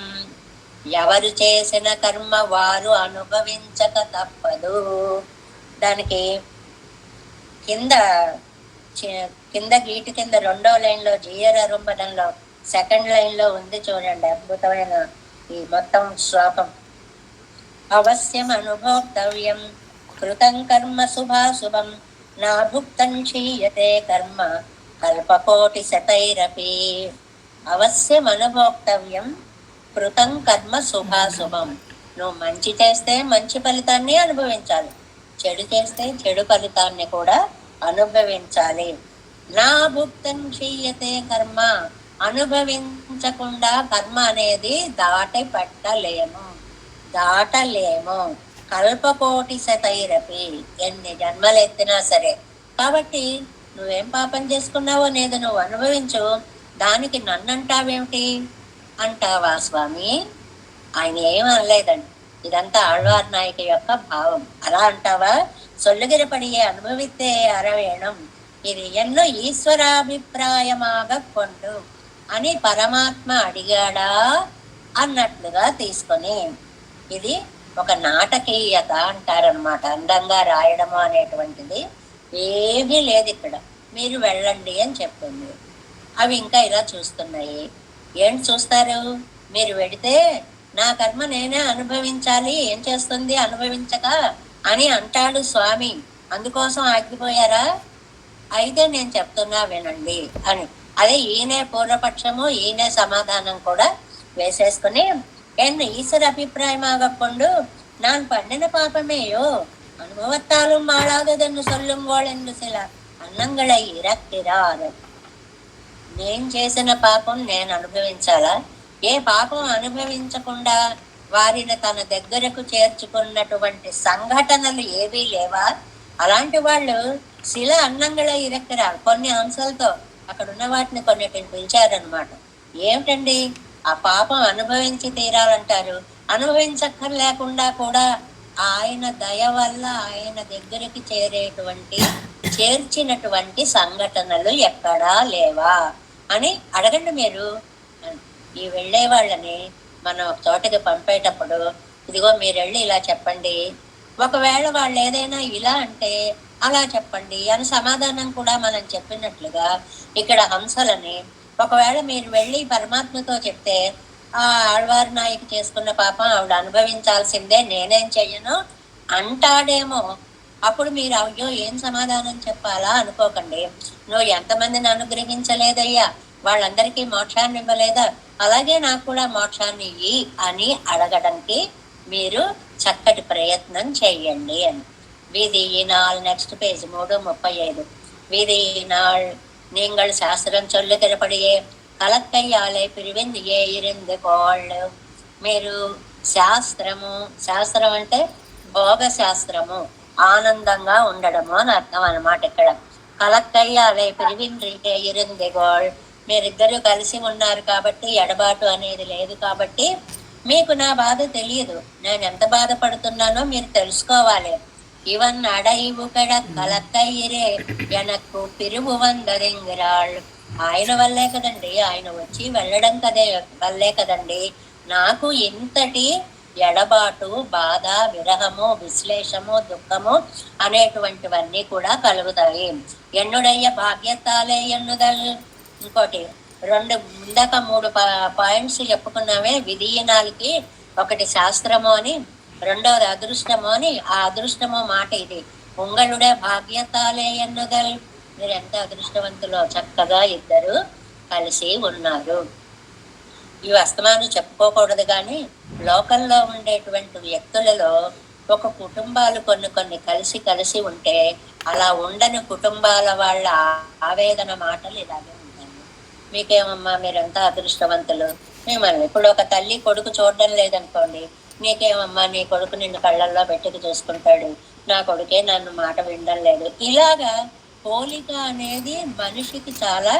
ఎవరు చేసిన కర్మ వారు అనుభవించక తప్పదు. దానికి కింద కింద గీటు కింద 2వ లైన్లో జీయర రుంబడంలో 2nd లైన్లో ఉంది చూడండి, అద్భుతమైన ఈ మొత్తం శ్లోకం. అవశ్యం అనుభోక్తవ్యం కృతం కర్మ శుభాశుభం నా భుక్తం క్షీయతే కర్మ కల్పకోటి శతైరపి. అవశ్యం అనుభోక్తవ్యం కృతం కర్మ శుభాశుభం. నువ్వు మంచి చేస్తే మంచి ఫలితాన్ని అనుభవించాలి, చెడు చేస్తే చెడు ఫలితాన్ని కూడా అనుభవించాలి. నా భుక్తం క్షీయతే కర్మ, అనుభవించకుండా కర్మ అనేది దాటలేము. కల్పకోటి శతైరపి, ఎన్ని జన్మలు ఎత్తినా సరే. కాబట్టి నువ్వేం పాపం చేసుకున్నావో లేదు నువ్వు అనుభవించు, దానికి నన్నంటావేమిటి అంటావా స్వామి? ఆయన ఏం అనలేదండి, ఇదంతా ఆళ్వార్ నాయక యొక్క భావం. అలా అంటావా, సొల్లుగిరపడియే అనుభవితే అరవేణం, ఇది ఎన్నో ఈశ్వరాభిప్రాయమాగ కొండు అని పరమాత్మ అడిగాడా అన్నట్లుగా తీసుకొని, ఇది ఒక నాటకీయత అంటారనమాట. అందంగా రాయడము అనేటువంటిది ఏమీ లేదు ఇక్కడ, మీరు వెళ్ళండి అని చెప్తుంది. అవి ఇంకా ఇలా చూస్తున్నాయి. ఏంటి చూస్తారు, మీరు వెడితే నా కర్మ నేనే అనుభవించాలి, ఏం చేస్తుంది అనుభవించక అని అంటాడు స్వామి, అందుకోసం ఆగిపోయారా, అయితే నేను చెప్తున్నా వినండి అని. అదే ఈయనే పూర్వపక్షము, ఈయనే సమాధానం కూడా వేసేసుకుని, ఎన్ను ఈశ్వర அபிப்பிராயமாகொண்டு நான் பண்ணின பாப்பமேயோ அனுபவத்தாலும் ஆளாததென்று சொல்லுங்கோள் என்று சில అన్నంగళై ఇరక్కిరారు. నేను చేసిన పాపం నేను అనుభవించాలా? ఏ పాపం అనుభవించకుండా వారిని తన దగ్గరకు చేర్చుకున్నటువంటి సంఘటనలు ఏవీ లేవా? అలాంటి వాళ్ళు శిల అన్నంగళై ఇరక్కిరారు. కొన్ని అంశాలతో అక్కడ ఉన్న వాటిని కొన్నిటిని పిలిచారనమాట. ఏమిటండి, ఆ పాపం అనుభవించి తీరాలంటారు, అనుభవించక్కర్లేకుండా కూడా ఆయన దయ వల్ల ఆయన దగ్గరికి చేర్చినటువంటి సంఘటనలు ఎక్కడా లేవా అని అడగండి మీరు. ఈ వెళ్ళే వాళ్ళని మనం ఒక చోటకి పంపేటప్పుడు, ఇదిగో మీరు వెళ్ళి ఇలా చెప్పండి, ఒకవేళ వాళ్ళు ఏదైనా ఇలా అంటే అలా చెప్పండి అని సమాధానం కూడా మనం చెప్పినట్లుగా ఇక్కడ హంసలని ఒకవేళ మీరు వెళ్ళి పరమాత్మతో చెప్తే, ఆ ఆళ్వార్ నాయకు చేసుకున్న పాపం ఆవిడ అనుభవించాల్సిందే, నేనేం చెయ్యను అంటాడేమో. అప్పుడు మీరు అయ్యో ఏం సమాధానం చెప్పాలా అనుకోకండి. నువ్వు ఎంతమందిని అనుగ్రహించలేదయ్యా, వాళ్ళందరికీ మోక్షాన్ని ఇవ్వలేదా, అలాగే నాకు కూడా మోక్షాన్ని ఇయ్యి అని అడగడానికి మీరు చక్కటి ప్రయత్నం చెయ్యండి అని. விதியினால் நெக்ஸ்ட் பேஜ் 3:35. விதியினால் நீங்கள் శాస్త్రం చొల్లుகிறபடியே కలక్కయ్యాలే పిరివిందియే ఇరింది కోళ్ళు. మీరు శాస్త్రం అంటే భోగ శాస్త్రము, ఆనందంగా ఉండడము అని అర్థం అన్నమాట. ఇక్కడ కలక్కయ్యాలే పిరివింద్రికే ఇరింది గోళ్, మీరిద్దరూ కలిసి ఉన్నారు కాబట్టి ఎడబాటు అనేది లేదు కాబట్టి మీకు నా బాధ తెలియదు, నేను ఎంత బాధపడుతున్నానో మీరు తెలుసుకోవాలి. இவன் அடைவு கட கலக்கையிరే ఎనకు పిరువు వందరింగిరాళ్ళు. ఆయన వల్లే కదండి, ఆయన వచ్చి వెళ్ళడం వల్లే కదండి నాకు ఇంతటి ఎడబాటు, బాధ, విరహము, విశ్లేషము, దుఃఖము అనేటువంటివన్నీ కూడా కలుగుతాయి. ఎన్నుడయ్య భాగ్యతాలే ఎన్నుదల్. ఇంకోటి ఇందాక 3 పాయింట్స్ చెప్పుకున్నామే. విధియనాలకి ఒకటి శాస్త్రము అని, రెండవది అదృష్టము అని. ఆ అదృష్టము మాట ఇది, ఉంగళుడే భాగ్యతాలే ఎన్నుదల్. మీరు ఎంత అదృష్టవంతులో, చక్కగా ఇద్దరు కలిసి ఉన్నారు. ఇవి అస్తమానం చెప్పుకోకూడదు, కానీ లోకల్లో ఉండేటువంటి వ్యక్తులలో ఒక కుటుంబాలు కొన్ని కొన్ని కలిసి కలిసి ఉంటే అలా ఉండని కుటుంబాల వాళ్ళ ఆవేదన మాటలు ఇలాగే ఉంటాయి. మీకేమమ్మా, మీరెంత అదృష్టవంతులు. మిమ్మల్ని ఇప్పుడు ఒక తల్లి కొడుకు చూడడం లేదనుకోండి, నీకేమమ్మా, నీ కొడుకు నిన్ను కళ్ళల్లో పెట్టుకు చూసుకుంటాడు, నా కొడుకే నన్ను మాట వినడం లేదు. ఇలాగా పోలిక అనేది మనిషికి చాలా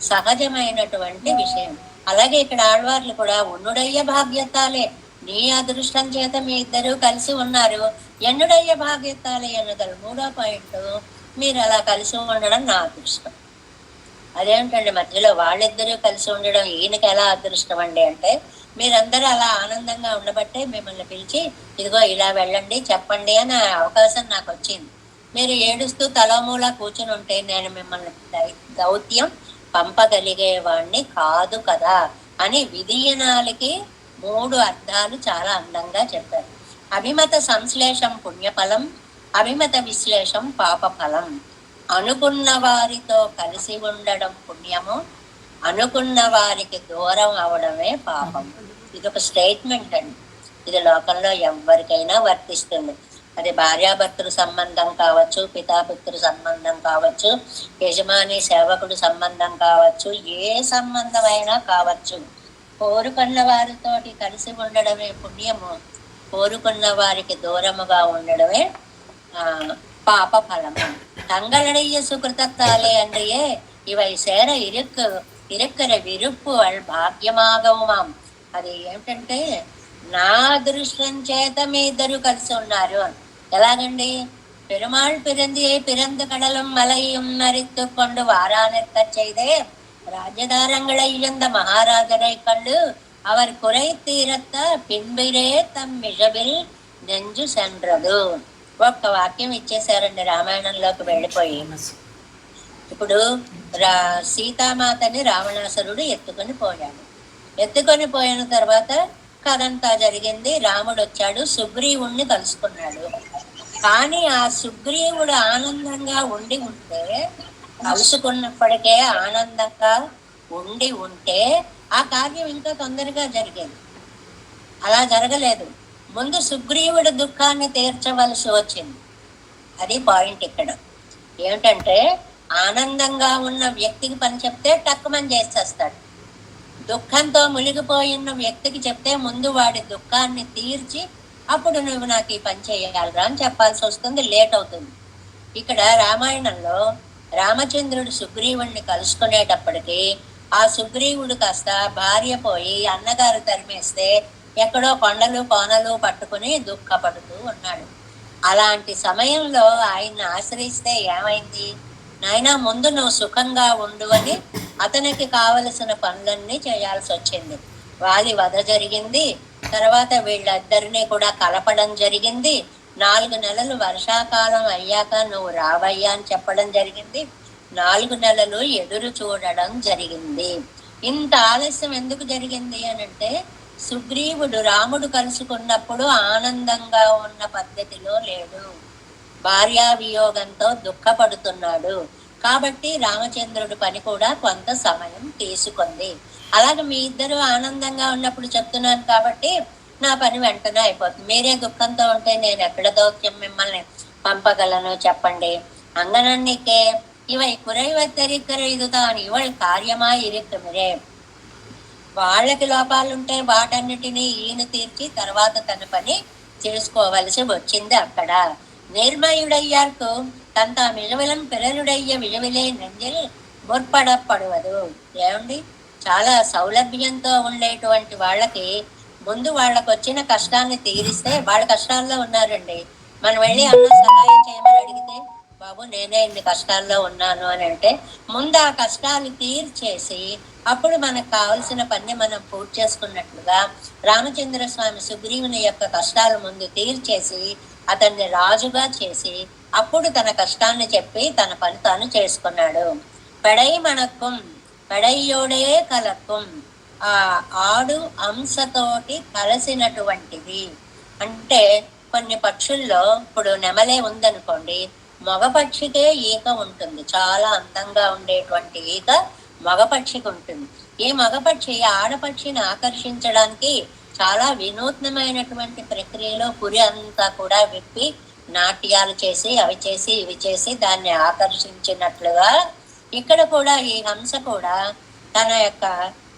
సహజమైనటువంటి విషయం. అలాగే ఇక్కడ ఆడవార్లు కూడా ఉన్నుడయ్య భాగ్యతాలే, నీ అదృష్టం చేత మీ ఇద్దరు కలిసి ఉన్నారు, ఎన్నుడయ్య భాగ్యతాలే అన్నదలు. 3వ పాయింట్, మీరు అలా కలిసి ఉండడం నా అదృష్టం. అదేంటండి మధ్యలో వాళ్ళిద్దరూ కలిసి ఉండడం ఈయనకి ఎలా అదృష్టం అండి అంటే, మీరందరూ అలా ఆనందంగా ఉండబట్టే మిమ్మల్ని పిలిచి ఇదిగో ఇలా వెళ్ళండి చెప్పండి అనే అవకాశం నాకు వచ్చింది. మీరు ఏడుస్తూ తలమూల కూర్చుని ఉంటే నేను మిమ్మల్ని దౌత్యం పంపగలిగేవాణ్ణి కాదు కదా అని విధియనాలకి 3 అర్థాలు చాలా అందంగా చెప్పారు. అభిమత సంశ్లేషం పుణ్యఫలం, అభిమత విశ్లేషం పాపఫలం. అనుకున్న వారితో కలిసి ఉండడం పుణ్యము, అనుకున్న వారికి దూరం అవడమే పాపం. ఇది ఒక స్టేట్మెంట్ అండి. ఇది లోకంలో ఎవరికైనా వర్తిస్తుంది. అది భార్యాభర్తృ సంబంధం కావచ్చు, పితాపుత్రు సంబంధం కావచ్చు, యజమాని సేవకుడు సంబంధం కావచ్చు, ఏ సంబంధమైనా కావచ్చు. కోరుకున్న వారితోటి కలిసి ఉండడమే పుణ్యము, కోరుకున్న వారికి దూరముగా ఉండడమే పాప ఫలము. தங்களுடைய சுகிருத்தத்தாலே அன்றையே இவை சேர இருக்கிற విరుப்பு భాగ్యమాగవుమాం. అది ఏమిటంటే, నా అదృష్టం చేత మీ ఇద్దరు కలిసి ఉన్నారు. ఎలాగండి? பெருமாள் பிறந்தியை பிறந்த கடலும் மலையும் மறித்து கொண்டு வாரானிற்க செய்தே ராஜதாரங்களை இழந்த மகாராஜரை கண்டு அவர் குறை தீரத்த பின்பிரே தம் మిషబిల్ నెంజు సెండ్రదు. ఒక్క వాక్యం ఇచ్చేసారండి రామాయణంలోకి వెళ్ళిపోయి. ఇప్పుడు సీతామాతని రావణాసురుడు ఎత్తుకొని పోయాడు. ఎత్తుకొని పోయిన తర్వాత కథంతా జరిగింది. రాముడు వచ్చాడు, సుగ్రీవుణ్ణి కలుసుకున్నాడు. కానీ ఆ సుగ్రీవుడు ఆనందంగా ఉండి ఉంటే, కలుసుకున్నప్పటికే ఆనందంగా ఉండి ఉంటే ఆ కార్యం ఇంకా తొందరగా జరిగేది. అలా జరగలేదు. ముందు సుగ్రీవుడి దుఃఖాన్ని తీర్చవలసి వచ్చింది. అది పాయింట్ ఇక్కడ. ఏమిటంటే, ఆనందంగా ఉన్న వ్యక్తికి పని చెప్తే టక్కుమని చేసేస్తాడు. దుఃఖంతో మునిగిపోయిన వ్యక్తికి చెప్తే ముందు వాడి దుఃఖాన్ని తీర్చి అప్పుడు నువ్వు నాకు ఈ పని చేయాలిరా అని చెప్పాల్సి వస్తుంది, లేట్ అవుతుంది. ఇక్కడ రామాయణంలో రామచంద్రుడు సుగ్రీవుడిని కలుసుకునేటప్పటికి ఆ సుగ్రీవుడు కాస్త భార్య పోయి అన్నగారు తరిమేస్తే ఎక్కడో కొండలు కోనలు పట్టుకుని దుఃఖపడుతూ ఉన్నాడు. అలాంటి సమయంలో ఆయన్ని ఆశ్రయిస్తే ఏమైంది? నాయనా, ముందు నువ్వు సుఖంగా ఉండు అని అతనికి కావలసిన పనులన్నీ చేయాల్సి వచ్చింది. వాలి వధ జరిగింది. తర్వాత వీళ్ళిద్దరినీ కూడా కలపడం జరిగింది. 4 నెలలు వర్షాకాలం అయ్యాక నువ్వు రావయ్యా అని చెప్పడం జరిగింది. 4 నెలలు ఎదురు చూడడం జరిగింది. ఇంత ఆలస్యం ఎందుకు జరిగింది అనంటే, సుగ్రీవుడు రాముడు కలుసుకున్నప్పుడు ఆనందంగా ఉన్న పద్ధతిలో లేడు, భార్యా వియోగంతో దుఃఖపడుతున్నాడు. కాబట్టి రామచంద్రుడి పని కూడా కొంత సమయం తీసుకుంది. అలాగే మీ ఇద్దరు ఆనందంగా ఉన్నప్పుడు చెప్తున్నాను కాబట్టి నా పని వెంటనే అయిపోతుంది. మీరే దుఃఖంతో ఉంటే నేను ఎక్కడ దౌత్యం మిమ్మల్ని పంపగలను చెప్పండి. అంగనన్నికే ఇవై కురైవత్తరిక్కర ఇదుతాను ఇవள் కార్యమా ఇరుక్కుమిరే. వాళ్ళకి లోపాలుంటే వాటన్నిటినీ ఈయన తీర్చి తర్వాత తన పని చేసుకోవలసి వచ్చింది. అక్కడ నిర్మయుడయ్యార్కు తంత మిజవిలం పిరరుడయ్య విజవిలే నెంజిల్ ముற்பడపడవదు. ఏమండి, చాలా సౌలభ్యంతో ఉండేటువంటి వాళ్ళకి ముందు వాళ్ళకు వచ్చిన కష్టాన్ని తీరిస్తే, వాళ్ళ కష్టాల్లో ఉన్నారండి, మనం వెళ్ళి అన్న సహాయం చేయమని అడిగితే, బాబు నేనే ఇన్ని కష్టాల్లో ఉన్నాను అని అంటే, ముందు ఆ కష్టాలు తీర్చేసి అప్పుడు మనకు కావలసిన పని మనం పూర్తి చేసుకున్నట్లుగా రామచంద్ర స్వామి సుగ్రీవుని యొక్క కష్టాలు ముందు తీర్చేసి అతన్ని రాజుగా చేసి అప్పుడు తన కష్టాన్ని చెప్పి తన పని తాను చేసుకున్నాడు. పెడై మనక్కుం పెడయ్యోడే కలక్కుం, ఆ ఆడు అంశతోటి కలిసినటువంటిది. అంటే కొన్ని పక్షుల్లో ఇప్పుడు నెమలే ఉందనుకోండి, మగపక్షికే ఈక ఉంటుంది, చాలా అందంగా ఉండేటువంటి ఈక మగపక్షికి ఉంటుంది. ఈ మగపక్షి ఆడపక్షిని ఆకర్షించడానికి చాలా వినూత్నమైనటువంటి ప్రక్రియలో పురి అంతా కూడా విప్పి నాట్యాలు చేసి అవి చేసి ఇవి చేసి దాన్ని ఆకర్షించినట్లుగా ఇక్కడ కూడా ఈ హంస కూడా తన యొక్క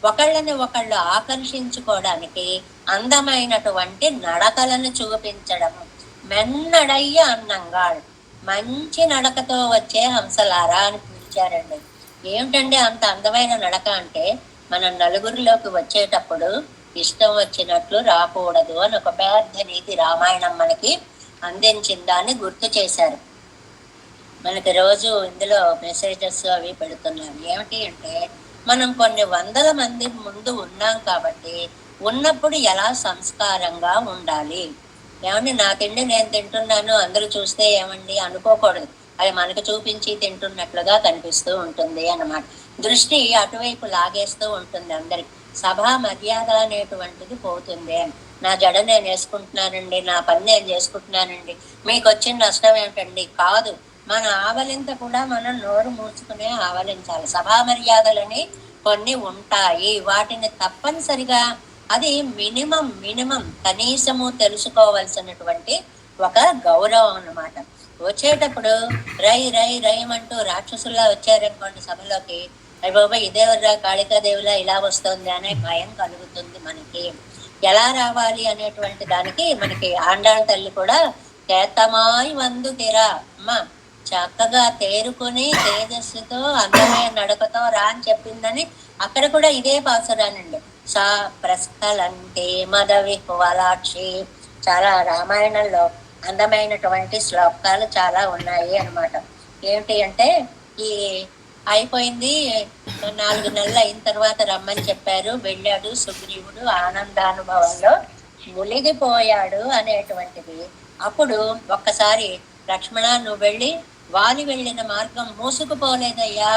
ఒకళ్ళని ఒకళ్ళు ఆకర్షించుకోవడానికి అందమైనటువంటి నడకలను చూపించడం. మెన్నడయ్య అన్నంగాళ్, మంచి నడకతో వచ్చే హంసలారా అని పిలిచారండి. ఏమిటండి అంత అందమైన నడక అంటే, మనం నలుగురిలోకి వచ్చేటప్పుడు ఇష్టం వచ్చినట్లు రాకూడదు అని ఒక పెద్ద నీతి రామాయణం మనకి అందించిన దాన్ని గుర్తు చేశారు. మనకి రోజు ఇందులో మెసేజెస్ అవి పెడుతున్నారు. ఏమిటి అంటే, మనం కొన్ని వందల మంది ముందు ఉన్నాం కాబట్టి ఉన్నప్పుడు ఎలా సంస్కారంగా ఉండాలి. ఏమండి, నా తిండి నేను తింటున్నాను అందరూ చూస్తే ఏమండి అనుకోకూడదు, అది మనకు చూపించి తింటున్నట్లుగా కనిపిస్తూ ఉంటుంది అన్నమాట. దృష్టి అటువైపు లాగేస్తూ ఉంటుంది అందరికి. సభా మర్యాద అనేటువంటిది పోతుంది. నా జడ నేను వేసుకుంటున్నానండి, నా పని నేను చేసుకుంటున్నానండి, మీకు వచ్చిన నష్టం ఏమిటండి? కాదు, మన ఆవలింత కూడా మనం నోరు మూసుకునే ఆవలించాలి. సభా మర్యాదలని కొన్ని ఉంటాయి, వాటిని తప్పనిసరిగా అది మినిమం కనీసము తెలుసుకోవాల్సినటువంటి ఒక గౌరవం అన్నమాట. వచ్చేటప్పుడు రై రై రయమంటూ రాక్షసుల్లా వచ్చారనుకోండి సభలోకి, అయ్య బాబా ఇదేవర్రా కాళికాదేవిలా ఇలా వస్తుంది అనే భయం కలుగుతుంది మనకి. ఎలా రావాలి అనేటువంటి దానికి మనకి ఆండాళ్ళ తల్లి కూడా కేతమాయి వందు తెరా అమ్మ, చక్కగా తేరుకొని తేజస్సుతో అందమైన నడకతో రా అని చెప్పిందని అక్కడ కూడా ఇదే పాసురానండి. సా ప్రస్కలంటే మదవిహ్వలాక్షి. చాలా రామాయణంలో అందమైనటువంటి శ్లోకాలు చాలా ఉన్నాయి అన్నమాట. ఏమిటి అంటే, ఈ అయిపోయింది 4 నెలలు అయిన తర్వాత రమ్మని చెప్పారు, వెళ్ళాడు సుగ్రీవుడు, ఆనందానుభవంలో మునిగిపోయాడు అనేటువంటిది. అప్పుడు ఒక్కసారి లక్ష్మణ నువ్వు వెళ్ళి వాలి వెళ్ళిన మార్గం మూసుకుపోలేదయ్యా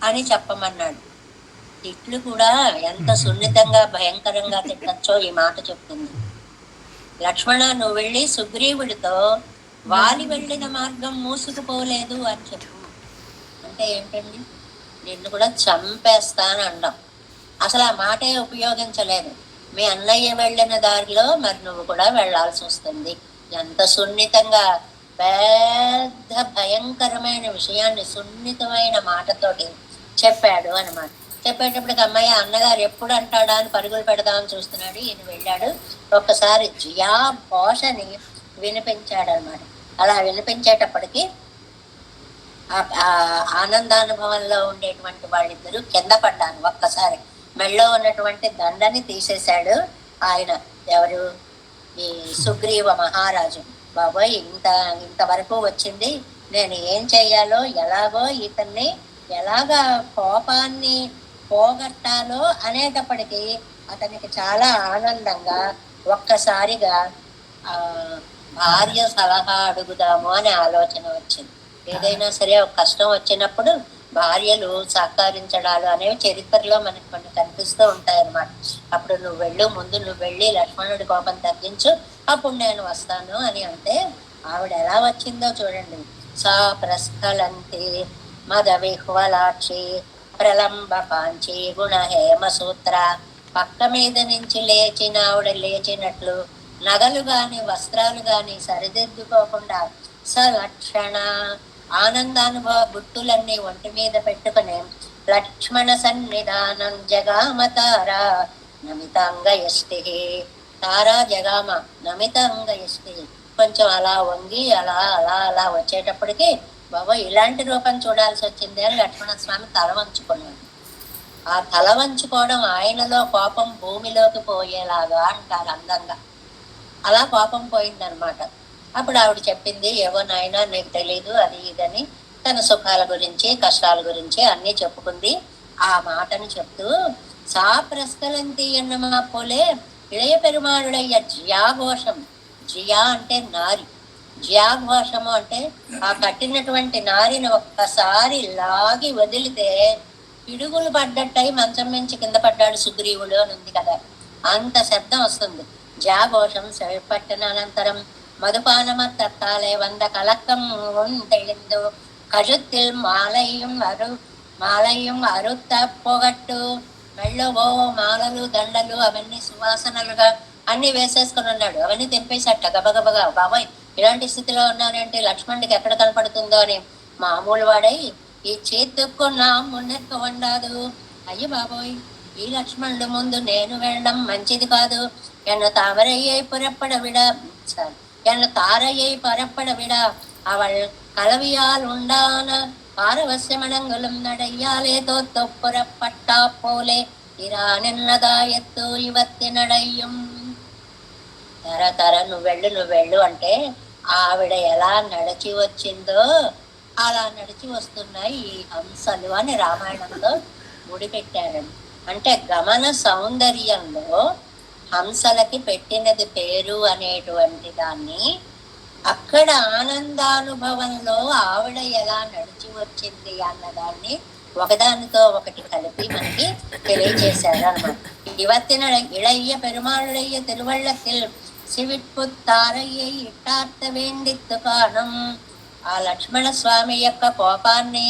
అని చెప్పమన్నాడు. తిట్లు కూడా ఎంత సున్నితంగా భయంకరంగా తిట్టచ్చో ఈ మాట చెప్తుంది. లక్ష్మణ నువ్వు వెళ్ళి సుగ్రీవుడితో వాలి వెళ్ళిన మార్గం మూసుకుపోలేదు అని చెప్పు అంటే ఏంటండి, నిన్ను కూడా చంపేస్తాను అన్నాం. అసలు ఆ మాటే ఉపయోగించలేదు. మీ అన్నయ్య వెళ్ళిన దారిలో మరి నువ్వు కూడా వెళ్లాల్సి వస్తుంది. ఎంత సున్నితంగా పెద్ద భయంకరమైన విషయాన్ని సున్నితమైన మాటతోటి చెప్పాడు అనమాట. చెప్పేటప్పటికి అమ్మాయి అన్నగారు ఎప్పుడు అంటాడా అని పరుగులు పెడదామని చూస్తున్నాడు. ఈయన వెళ్ళాడు, ఒక్కసారి జియా భాషని వినిపించాడు అనమాట. అలా వినిపించేటప్పటికి ఆనందానుభవంలో ఉండేటువంటి వాళ్ళిద్దరూ కింద పడ్డారు. ఒక్కసారి మెళ్ళో ఉన్నటువంటి దండని తీసేశాడు ఆయన. ఎవరు? ఈ సుగ్రీవ మహారాజు. బాబోయ్ ఇంతవరకు వచ్చింది, నేను ఏం చెయ్యాలో, ఎలాగో ఇతన్ని ఎలాగా కోపాన్ని పోగొట్టాలో అనేటప్పటికీ అతనికి చాలా ఆనందంగా ఒక్కసారిగా భార్య సలహా అడుగుదాము అనే ఆలోచన వచ్చింది. ఏదైనా సరే ఒక కష్టం వచ్చినప్పుడు భార్యలు సహకరించడాలు అనేవి చరిత్రలో మనకి కొన్ని కనిపిస్తూ ఉంటాయి అన్నమాట. అప్పుడు ముందు నువ్వు వెళ్ళి లక్ష్మణుడి కోపం తగ్గించు, అప్పుడు నేను వస్తాను అని అంటే ఆవిడ ఎలా వచ్చిందో చూడండి. సా ప్రస్ఖలంతి మద విహ్వలాక్షి ప్రలంబ పాంచి గుణ హేమ సూత్ర. పక్క మీద నుంచి లేచిన ఆవిడ లేచినట్లు నగలు గాని వస్త్రాలు గాని సరిదిద్దుకోకుండా సలక్షణ ఆనందానుభవ గుర్తులన్నీ ఒంటి మీద పెట్టుకుని లక్ష్మణ సన్నిధానం జగామ తారా నమితాంగయష్టి. తారా జగామ నమితాంగయష్టి. కొంచెం అలా వంగి అలా అలా అలా వచ్చేటప్పటికి బాబా ఇలాంటి రూపం చూడాల్సి వచ్చింది అని లక్ష్మణ స్వామి తల వంచుకున్నాడు. ఆ తల వంచుకోవడం ఆయనలో కోపం భూమిలోకి పోయేలాగా అంటారు అందంగా. అలా కోపం పోయిందనమాట. అప్పుడు ఆవిడ చెప్పింది, ఏవో నాయనా నీకు తెలీదు అది ఇదని తన సుఖాల గురించి కష్టాల గురించి అన్నీ చెప్పుకుంది. ఆ మాటను చెప్తూ సా ప్రస్కలంతి ఎన్నమా పోలే ఇళయ పెరుమాళుడయ్య జియాఘోషం. జియా అంటే నారి, జియాఘోషము అంటే ఆ కట్టినటువంటి నారిని ఒక్కసారి లాగి వదిలితే పిడుగులు పడ్డట్టయి మంచం నుంచి కింద పడ్డాడు సుగ్రీవుడు అని ఉంది కదా, అంత శబ్దం వస్తుంది. జాఘోషం పట్టిన అనంతరం மதுபானமத்தாலே வந்த கலக்கம் தெளிந்து கழுத்தில் మాలయ్యం అరుత పొగట్టు మెళ్ళవో మాలలు దండలు అవన్నీ సువాసనలుగా అన్ని వేసేసుకుని ఉన్నాడు. అవన్నీ తెంపేసట గబగబగా. బాబాయ్ ఇలాంటి స్థితిలో ఉన్నానంటే లక్ష్మణుడికి ఎక్కడ కనపడుతుందో అని మామూలు వాడై ఈ చేతుకు నా మున్నెక్క వండాదు. అయ్యి బాబోయ్, ఈ లక్ష్మణుడు ముందు నేను వెళ్ళడం మంచిది కాదు. ఎన్న తామరయ్యై పురప్పడ విడ ఎన్న తారయ్యై పరప్పడ విడ అవள் கலவியால் உண்டான பாரவசியமணங்களும் நடையாலே தோத்தொப்புறப்பட்டா போலே ఇరానిన్నదాయత్తు యువతి నడయ్యం. తర నువ్వెళ్ళు అంటే ఆవిడ ఎలా నడిచి వచ్చిందో అలా నడిచి వస్తున్నాయి ఈ హంసలు అని రామాయణంలో ముడిపెట్టారు. అంటే గమన సౌందర్యంలో హంసలకి పెట్టినది పేరు అనేటువంటి దాన్ని అక్కడ ఆనందానుభవంలో ఆవిడ ఎలా నడిచి వచ్చింది అన్నదాన్ని ఒకదానితో ఒకటి కలిపి మనకి తెలియజేశారు అన్నమాట. యువతిన ఇళయ్య పెరుమాళయ్య తిరువళ్ళத்தில் శివిట్పుత్తారయ్య ఇట్టార్థ వేండిత్తు కాణం. ఆ లక్ష్మణ స్వామి యొక్క కోపాన్ని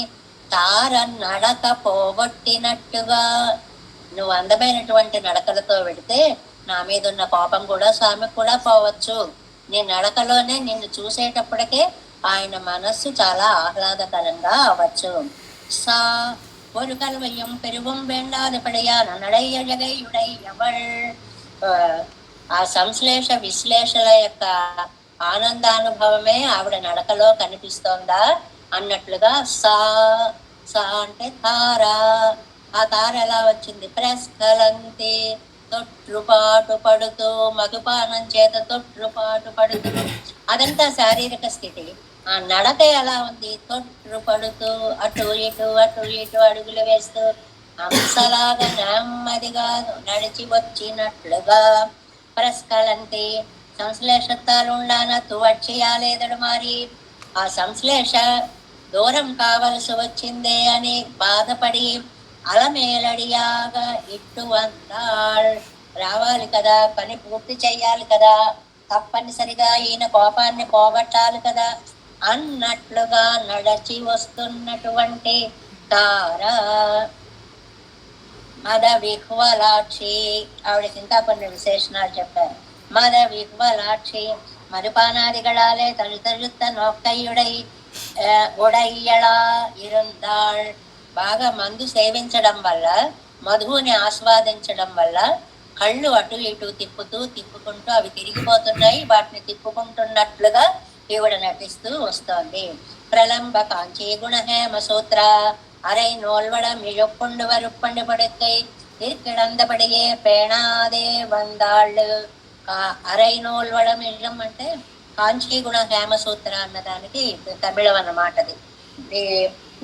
తార నడక పోగొట్టినట్టుగా నువ్వు అందమైనటువంటి నడకలతో వెడితే నా మీద ఉన్న కోపం కూడా స్వామికి కూడా పోవచ్చు. నీ నడకలోనే నిన్ను చూసేటప్పటికే ఆయన మనస్సు చాలా ఆహ్లాదకరంగా అవ్వచ్చు. సా ஒரு கல்வையும் பெருவும் வேண்டாதபடியான నడయ్య జగయుడై ఎవள். ఆ సంశ్లేష విశ్లేషణ యొక్క ఆనందానుభవమే ఆవిడ నడకలో కనిపిస్తోందా అన్నట్లుగా సా సా అంటే తార. ఆ తార ఎలా వచ్చింది? ప్రస్కలంతి తొట్రుపాటు పడుతూ, మధుపానం చేత తొట్రుపాటు పడుతూ, అదంతా శారీరక స్థితి. ఆ నడక ఎలా ఉంది? తొట్టు పడుతూ అటు ఇటు అడుగులు వేస్తూ హంసలాగా నెమ్మదిగా నడిచి వచ్చినట్లుగా. ప్రస్కలంతి సంశ్లేషత్తాలు ఉండాన తువచ్చియాలేదడు మరి. ఆ సంశ్లేష దూరం కావలసి వచ్చిందే అని బాధపడి అలమేలడియాగా ఇట్టు వందాళ్. రావాలి కదా, పని పూర్తి చెయ్యాలి కదా, తప్పనిసరిగా ఈయన కోపాన్ని పోగొట్టాలి కదా అన్నట్లుగా నడచి వస్తున్నటువంటి తార. మద విహ్వలాక్షి, ఆవిడకి ఇంకా కొన్ని విశేషణాలు చెప్పారు. మద విహ్వలాక్షి మధుపానాదిగళాలే తழுத்த నోక్కయ్యుడై ఉడయ్యళా ఇరుందాళ్. బాగా మందు సేవించడం వల్ల, మధువుని ఆస్వాదించడం వల్ల కళ్ళు అటు ఇటు తిప్పుకుంటూ అవి తిరిగిపోతున్నాయి. వాటిని తిప్పుకుంటున్నట్లుగా ఈవిడ నటిస్తూ వస్తోంది. ప్రలంబ కాంచీ గుణహేమ సూత్ర అరై నోల్వడ మిழுப்புண்டு వరుప్పండు పడుకై ఇర్కిడందపడియే పేణాదే వందాళ్ళు. అరై నోల్వడ మిళ్ళం అంటే కాంచీ గుణ హేమ సూత్ర అన్నదానికి తమిళం అన్నమాటది.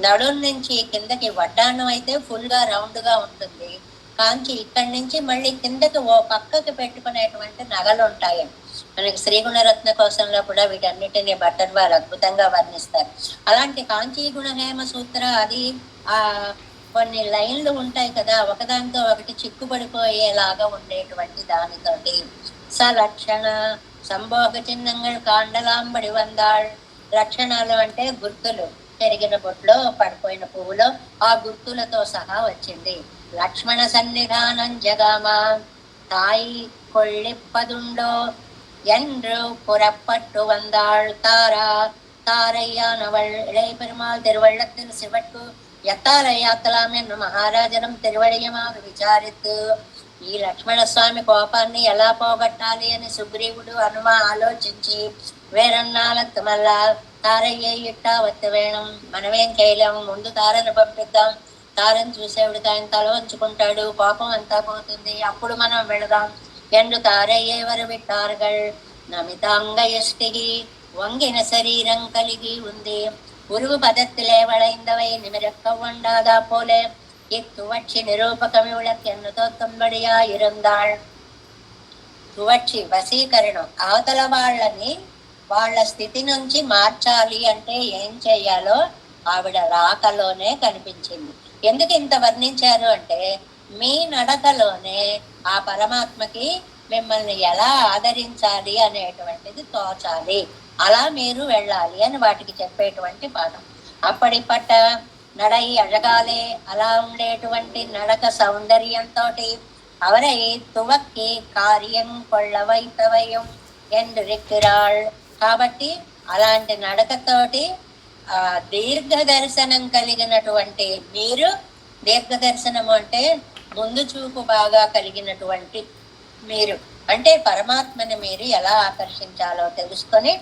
నడుం నుంచి కిందకి వడ్డాన్నం అయితే ఫుల్ గా రౌండ్ గా ఉంటుంది. కాంచి ఇక్కడి నుంచి మళ్ళీ కిందకి ఓ పక్కకి పెట్టుకునేటువంటి నగలు ఉంటాయి. మనకి శ్రీగుణరత్న కోశంలో కూడా వీటన్నిటిని భట్టర్ వారు అద్భుతంగా వర్ణిస్తారు. అలాంటి కాంచీ గుణ హేమ సూత్ర అది ఆ కొన్ని లైన్లు ఉంటాయి కదా, ఒకదానితో ఒకటి చిక్కుపడిపోయేలాగా ఉండేటువంటి దానితోటి సలక్షణ సంభోగ చిహ్నంగా కాండలాంబడి వందాళ్. లక్షణాలు అంటే గుర్తులు, పెరిగిన బొట్లో పడిపోయిన పువ్వులో ఆ గుర్తులతో సహా వచ్చింది. లక్ష్మణ సన్నిధానం జగామా తాయి కొళ్ళిప్పదుండో என்று புறப்பட்டு வந்தாள் தாரா. தாரையானவள் இளைய பெருமாள் திருவள்ளத்தில் சிவட்கு ఎత్తాలయ్యాత్తలాం ఎన్న మహారాజనం తిరువడియమాగ విచారిత్తు. ఈ లక్ష్మణ స్వామి కోపాన్ని ఎలా పోగొట్టాలి అని సుగ్రీవుడు హనుమ ఆలోచించి వేరన్నాళ్ళకు మళ్ళా తారయ్య ఇట్టా వత్తి వేణం, మనమేం చేయలేము, ముందు తారను పంపిద్దాం, తారను చూసేవిడికి ఆయన తల వంచుకుంటాడు, కోపం అంతా పోతుంది, అప్పుడు మనం వెళదాం என்று తారయ్యేవరు విట్టారుగల్. నమితాంగ ఎష్టిగి వంగిన శరీరం కలిగి ఉంది, ఉరుగు పదத்திலே வளைந்தவை நிமிரக்க ஒண்டாதா போல இத்துவட்சி నిరూపకమివులకు ఎన్నుతో తొంబడియా ఇరుందాళ్. తువక్షి వశీకరణం, అవతల వాళ్ళని వాళ్ళ స్థితి నుంచి మార్చాలి అంటే ఏం చెయ్యాలో ఆవిడ రాకలోనే కనిపించింది. ఎందుకు ఇంత వర్ణించారు అంటే మీ నడకలోనే ఆ పరమాత్మకి మిమ్మల్ని ఎలా ఆదరించాలి అనేటువంటిది తోచాలి, అలా మీరు వెళ్ళాలి అని వాటికి చెప్పేటువంటి పాఠం. అప్పటి పట్ట நடை అழగాలే, అలా ఉండేటువంటి నడక సౌందర్యంతో అవరై తువక్కి కార్యం కొళ్ళవైతవయం ఎందురిక్కిరాళ్. కాబట్టి అలాంటి నడకతోటి దీర్ఘ దర్శనం కలిగినటువంటి మీరు, దీర్ఘ దర్శనము అంటే ముందు చూపు బాగా కలిగినటువంటి మీరు, అంటే పరమాత్మని మీరు ఎలా ఆకర్షించాలో తెలుసుకొని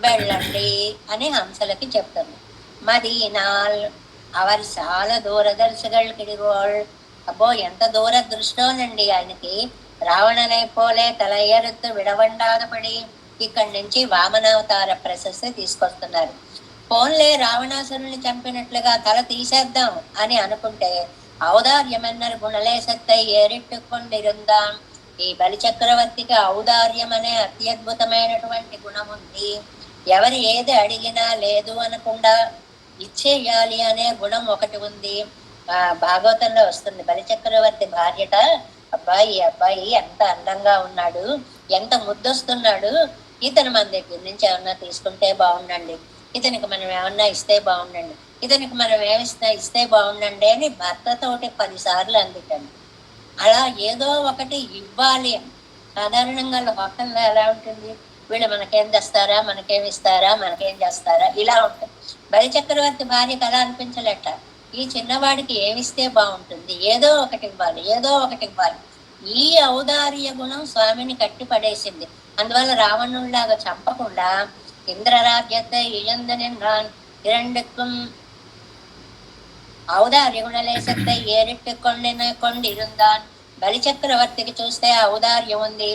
వెళ్ళండి అని హంసలకి చెప్తుంది. మదీనాల్ అవర్ చాలా దూరదర్శిகள் కిడిగోళ్. అబ్బో ఎంత దూరదృష్టోనండి ఆయనకి. రావణనే పోలే తల ఎరుత్తు విడవండాదపడి ఇక్కడి నుంచి వామనావతార ప్రశస్తి తీసుకొస్తున్నారు. పోన్లే రావణాసురుని చంపినట్లుగా తల తీసేద్దాం అని అనుకుంటే ఔదార్యమన్నర్ గుణలేసత్తై ఏరిట్టుకొండిరుందాం. ఈ బలిచక్రవర్తికి ఔదార్యం అనే అత్యద్భుతమైనటువంటి గుణం ఉంది. ఎవరు ఏది అడిగినా లేదు అనకుండా ఇచ్చేయాలి అనే గుణం ఒకటి ఉంది. భాగవతంలో వస్తుంది, బలిచక్రవర్తి భార్యట, అబ్బాయి అబ్బాయి ఎంత అందంగా ఉన్నాడు, ఎంత ముద్దొస్తున్నాడు, ఇతను మన దగ్గర నుంచి ఏమన్నా తీసుకుంటే బాగుండండి, ఇతనికి మనం ఏమన్నా ఇస్తే బాగుండండి, ఇతనికి మనం ఏమిస్తా ఇస్తే బాగుండండి అని భర్తతోటి 10 సార్లు అందుకండి. అలా ఏదో ఒకటి ఇవ్వాలి. సాధారణంగా హోటల్లో ఎలా ఉంటుంది, వీళ్ళు మనకేం తెస్తారా, మనకేం ఇస్తారా, మనకేం చేస్తారా, ఇలా ఉంటుంది. బలిచక్రవర్తి భార్యకు అలా అనిపించలేట. ఈ చిన్నవాడికి ఏమిస్తే బాగుంటుంది, ఏదో ఒకటి ఇవ్వాలి, ఏదో ఒకటి ఇవ్వాలి. ఈ ఔదార్య గుణం స్వామిని కట్టి పడేసింది. అందువల్ల రావణుల్లాగా చంపకుండా ఇంద్రరాజ్యத்தை இழந்தனென்றான் இரண்டுக்கும் ఔదార్య గుణలేసத்தை ఏరిట్టు కొண்டிరుందాన్. బలిచక్రవర్తికి చూస్తే ఔదార్యం ఉంది.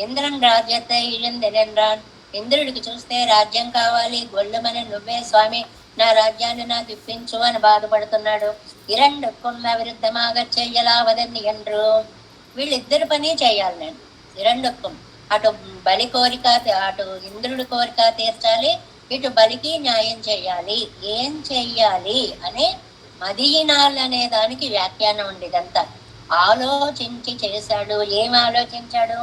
ఇంద్రన్ రాజ్యத்தை ఇழந்தனென்றான். ఇంద్రుడికి చూస్తే రాజ్యం కావాలి, గొల్లుమని నువ్వే స్వామి నా రాజ్యాన్ని నాకు ఇప్పించు అని బాధపడుతున్నాడు. ఇరండుకున్న విరుద్ధమాగా చెయ్యలావదని ఎండ్రు. వీళ్ళిద్దరు పని చేయాలి నేను. ఇరండుక్కం అటు బలి కోరిక, అటు ఇంద్రుడి కోరిక తీర్చాలి, ఇటు బలికి న్యాయం చేయాలి. ఏం చెయ్యాలి అని మదీనాల్ అనే దానికి వ్యాఖ్యానం ఉంది. ఇదంతా ఆలోచించి చేశాడు. ఏం ఆలోచించాడు?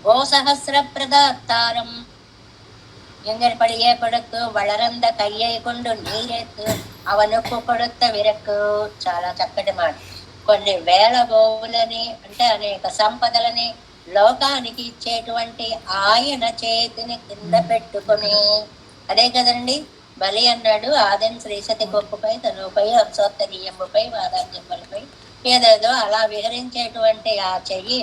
గోసహస్ర ప్రదాతారం எங்கற்படியே கொடுத்து వళరంద కయ్యై కొండు నీరెత్తు అవనుకు కొడుత విరక్కు. చాలా చక్కటి మాట. కొన్ని వేల గోవులని అంటే అనేక సంపదలని లోకానికి ఇచ్చేటువంటి ఆయన చేతిని కింద పెట్టుకుని, అదే కదండి బలి అన్నాడు. ఆదం శ్రీసతి గొప్పపై, తనుపై, హంసోత్తరీయంపై, వాదాజ్యంపలపై ఏదేదో అలా విహరించేటువంటి ఆ చెయ్యి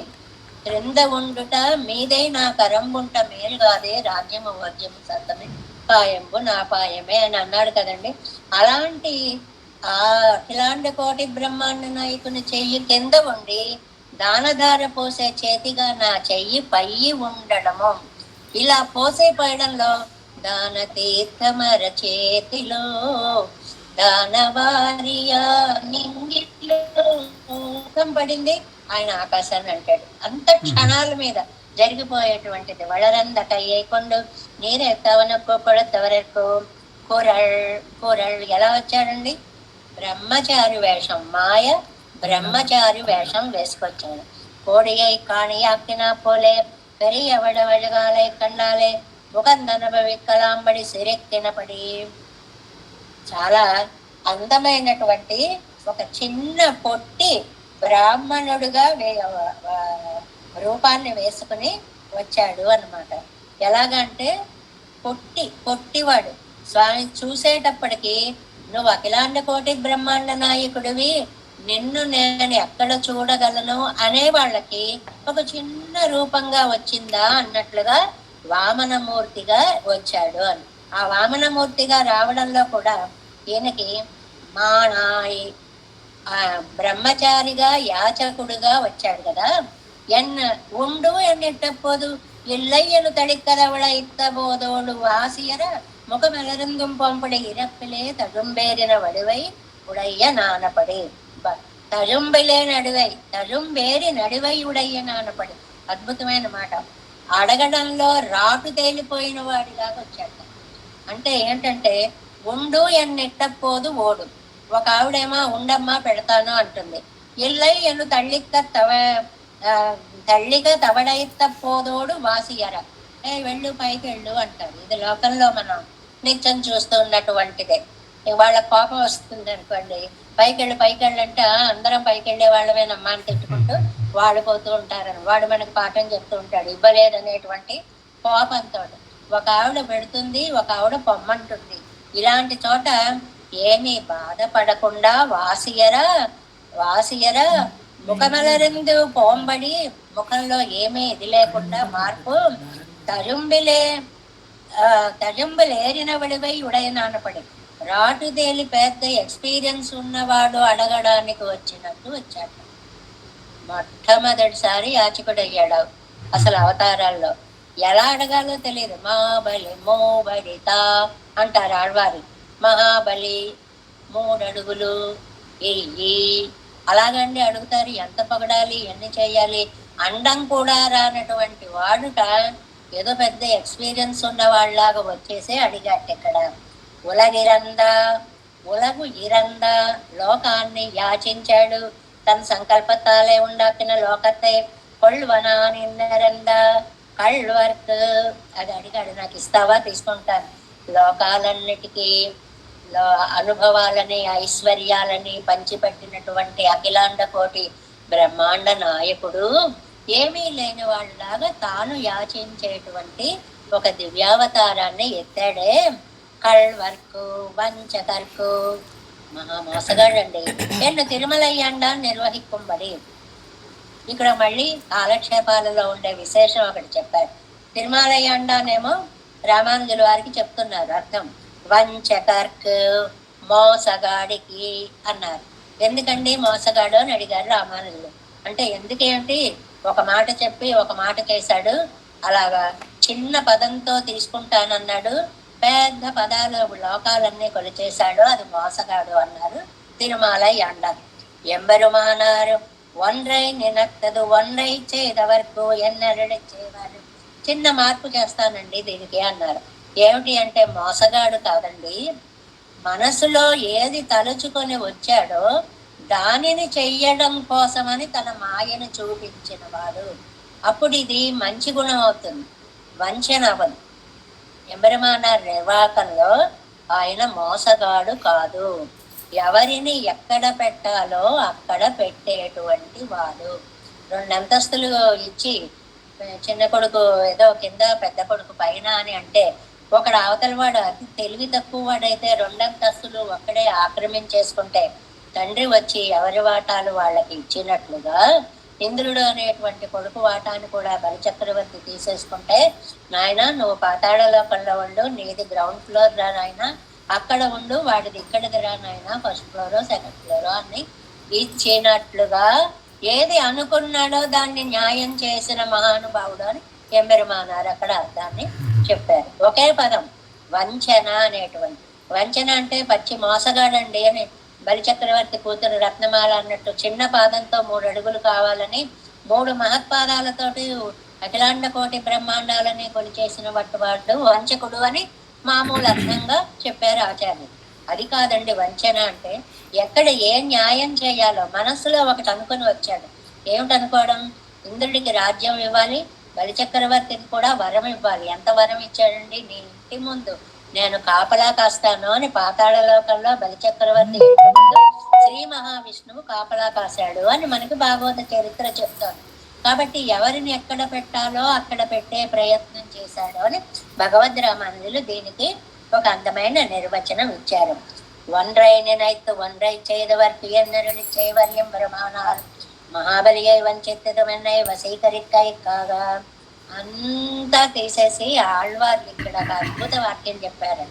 క్రింద ఉండుట మీదే నా కరంబుంట మేలు కాదే, రాజ్యము వర్జ్యము సత్తమే, పాయంబు నా పాయమే అని అన్నాడు కదండి. అలాంటి ఆ అఖిలాండ కోటి బ్రహ్మాండ నాయకుని చెయ్యి కింద ఉండి దానధార పోసే చేతిగా నా చెయ్యి పై ఉండడము. ఇలా పోసే పోయడంలో దాన తీర్థమర చేతిలో దానవారియా నింగిట్లో పడింది. ఆయన ఆకాశాన్ని అంటాడు. అంత క్షణాల మీద జరిగిపోయేటువంటిది. వళరంద కయ్యేకొండు నీరెత్తవనకు కొడతవరకు కూరళ్ళు ఎలా వచ్చాడండి? బ్రహ్మచారి వేషం, మాయ బ్రహ్మచారి వేషం వేసుకొచ్చాడు. కోడియై కాణియాక్కినా పోలే పెరియ వడవడగాలే కండాలే ముఖందనభవిక్కలాంబడి సిరెక్కిన పడి. చాలా అందమైనటువంటి ఒక చిన్న పొట్టి బ్రాహ్మణుడుగా రూపాన్ని వేసుకుని వచ్చాడు అన్నమాట. ఎలాగంటే పొట్టివాడు. స్వామి చూసేటప్పటికి నువ్వు అఖిలాండ కోటి బ్రహ్మాండ నాయకుడివి, నిన్ను నేను ఎక్కడ చూడగలను అనే వాళ్ళకి ఒక చిన్న రూపంగా వచ్చిందా అన్నట్లుగా వామనమూర్తిగా వచ్చాడు అని. ఆ వామనమూర్తిగా రావడంలో కూడా ఈయనకి మాణాయి బ్రహ్మచారిగా యాచకుడుగా వచ్చాడు కదా. ఉండు ఎన్నెట్టపోదు ఇల్లయ్యను తడిక్కదవళ ఇత్తబోదోడు వాసియర ముఖమెలరిందుం పంపడి ఇరప్పిలే తడుంబేరిన వడివై ఉడయ్య నానపడి. తడుంబిలే నడివై, తడుంబేరి నడివై ఉడయ్య నానపడి. అద్భుతమైన మాట. అడగడంలో రాటు తేలిపోయిన వాడిలాగా వచ్చాడు. అంటే ఏంటంటే ఉండు ఎన్నెట్టపోదు ఓడు. ఒక ఆవిడేమో ఉండమ్మా పెడతాను అంటుంది. ఇల్లై ఎను తళ్ళిక్క తల్లిగా తవడైత పోదోడు వాసియర, వెళ్ళు పైకి వెళ్ళు అంటారు. ఇది లోకంలో మనం నిత్యం చూస్తూ ఉన్నటువంటిదే. వాళ్ళ కోపం వస్తుంది అనుకోండి, పైకి వెళ్ళు అంటే అందరం పైకి వెళ్ళే వాళ్ళమేనమ్మా అని తిట్టుకుంటూ వాళ్ళు పోతూ ఉంటారని వాడు మనకు పాఠం చెప్తూ ఉంటాడు, ఇవ్వలేదనేటువంటి కోపంతో. ఒక ఆవిడ పెడుతుంది, ఒక ఆవిడ పొమ్మంటుంది. ఇలాంటి చోట ఏమీ బాధపడకుండా వాసియరా ముఖమలరిందు పోంబడి, ముఖంలో ఏమీ ఇది లేకుండా మార్పు తజుంబిలే తజుంబులేరినవడిపై ఉడయనానపడి, రాటుదేలి పెద్ద ఎక్స్పీరియన్స్ ఉన్నవాడు అడగడానికి వచ్చినట్టు వచ్చాడు. మొట్టమొదటిసారి యాచకుడయ్యాడు అసలు అవతారాల్లో. ఎలా అడగాలో తెలియదు. మహాబలి మోబడితా అంటారు ఆడవారు. మహాబలి 3 అడుగులు ఎయ్యి అలాగండి అడుగుతారు. ఎంత పొగడాలి, ఎన్ని చేయాలి, అండం కూడా రానటువంటి వాడుట ఏదో పెద్ద ఎక్స్పీరియన్స్ ఉన్న వాళ్ళలాగా వచ్చేసి అడిగాట. ఇక్కడ ఉలగు ఇరంద లోకాన్ని యాచించాడు. తన సంకల్పத்தாலே உண்டாக்கின లోకத்தை కొల్వనా నిన్నరంద కళ్ళవర్క్ అది అడిగాడు. నాకు ఇస్తావా, తీసుకుంటాను. లోకాలన్నిటికీ అనుభవాలని ఐశ్వర్యాలని పంచిపెట్టినటువంటి అఖిలాండ కోటి బ్రహ్మాండ నాయకుడు ఏమీ లేని వాళ్ళలాగా తాను యాచించేటువంటి ఒక దివ్యావతారాన్ని ఎత్తాడే. కళ్ళవర్కు వంచకర్కు మహా మోసగాడండి. ఎన్ను తిరుమలయ్యాండా నిర్వహిక్కుబడి. ఇక్కడ మళ్ళీ కాలక్షేపాలలో ఉండే విశేషం ఒకటి చెప్పారు. తిరుమలయ్యాండానేమో రామానుజుల వారికి చెప్తున్నారు అర్థం. వంచకర్క్ మోసగాడికి అన్నారు. ఎందుకండి మోసగాడు అని అడిగారు రామానుజులు. అంటే ఎందుకేమిటి, ఒక మాట చెప్పి ఒక మాట చేశాడు, అలాగా చిన్న పదంతో తీసుకుంటానన్నాడు, పెద్ద పదాలు లోకాలన్నీ కొలిచేశాడు, అది మోసగాడు అన్నారు తిరుమలయ్యాండ. ఎంబెరుమానారు ఒండ్రై నినత్తదు ఒండ్రై చేదవరకు ఎన్నరడి చేవారు. చిన్న మార్పు చేస్తానండి దీనికి అన్నారు. ఏమిటి అంటే మోసగాడు కాదండి, మనసులో ఏది తలుచుకొని వచ్చాడో దానిని చెయ్యడం కోసమని తన మాయను చూపించిన వాడు. అప్పుడు ఇది మంచి గుణం అవుతుంది, వంచన అవ్వదు. ఎంబెరుమాన నిర్వాహకంలో ఆయన మోసగాడు కాదు, ఎవరిని ఎక్కడ పెట్టాలో అక్కడ పెట్టేటువంటి వాడు. 2 అంతస్తులు ఇచ్చి చిన్న కొడుకు ఏదో కింద, పెద్ద కొడుకు పైన అని అంటే, ఒకడు అవతల వాడు అతి తెలివి తక్కువ వాడైతే 2 అంతస్తులు ఒక్కడే ఆక్రమించేసుకుంటే తండ్రి వచ్చి ఎవరి వాటాలు వాళ్ళకి ఇచ్చినట్లుగా ఇంద్రుడు అనేటువంటి కొడుకు వాటాన్ని కూడా బలిచక్రవర్తి తీసేసుకుంటే, నాయన నువ్వు పాతాళ లోకంలో ఉండు, నీది గ్రౌండ్ ఫ్లోర్ రా నాయన, అక్కడ ఉండు, వాడిది ఇక్కడిది రా నాయన, ఫస్ట్ ఫ్లోరో సెకండ్ ఫ్లోరో అని ఇచ్చినట్లుగా ఏది అనుకున్నాడో దాన్ని న్యాయం చేసిన మహానుభావుడు అని ఎంబెరుమానారు అక్కడ అర్థాన్ని చెప్పారు. ఒకే పదం వంచన అనేటువంటి. వంచన అంటే పచ్చి మోసగాడండి అని బలిచక్రవర్తి కూతురు రత్నమాల అన్నట్టు చిన్న పాదంతో 3 అడుగులు కావాలని 3 మహత్పాదాలతోటి అఖిలాండ కోటి బ్రహ్మాండాలని కొలిచేసిన వాడు వంచకుడు అని మామూలు అర్థంగా చెప్పారు ఆచార్యులు. అది కాదండి వంచన అంటే. ఎక్కడ ఏ న్యాయం చేయాలో మనసులో ఒకటి అనుకుని వచ్చాడు. ఏమిటనుకోవడం, ఇంద్రుడికి రాజ్యం ఇవ్వాలి, బలిచక్రవర్తికి కూడా వరం ఇవ్వాలి. ఎంత వరం ఇచ్చాడండి, నీ ఇంటి ముందు నేను కాపలా కాస్తాను అని పాతాళ లోకంలో బలిచక్రవర్తి ఇంటి ముందు శ్రీ మహావిష్ణువు కాపలా కాశాడు అని మనకి భాగవత చరిత్ర చెప్తాను. కాబట్టి ఎవరిని ఎక్కడ పెట్టాలో అక్కడ పెట్టే ప్రయత్నం చేశాడు అని భగవద్ రామానుజులు దీనికి ఒక అందమైన నిర్వచనం ఇచ్చారు. ఒండ్రైనైతు ఒండ్రై చేయదవర్కు ఎన్నరుని చేయవర్యం బ్రహ్మానారు మహాబలియై వంచెత్తదమన్నై వసీకరిక్కై కాగా. అంతా తీసేసి ఆళ్వార్లు ఇక్కడ ఒక అద్భుత వాక్యం చెప్పారు.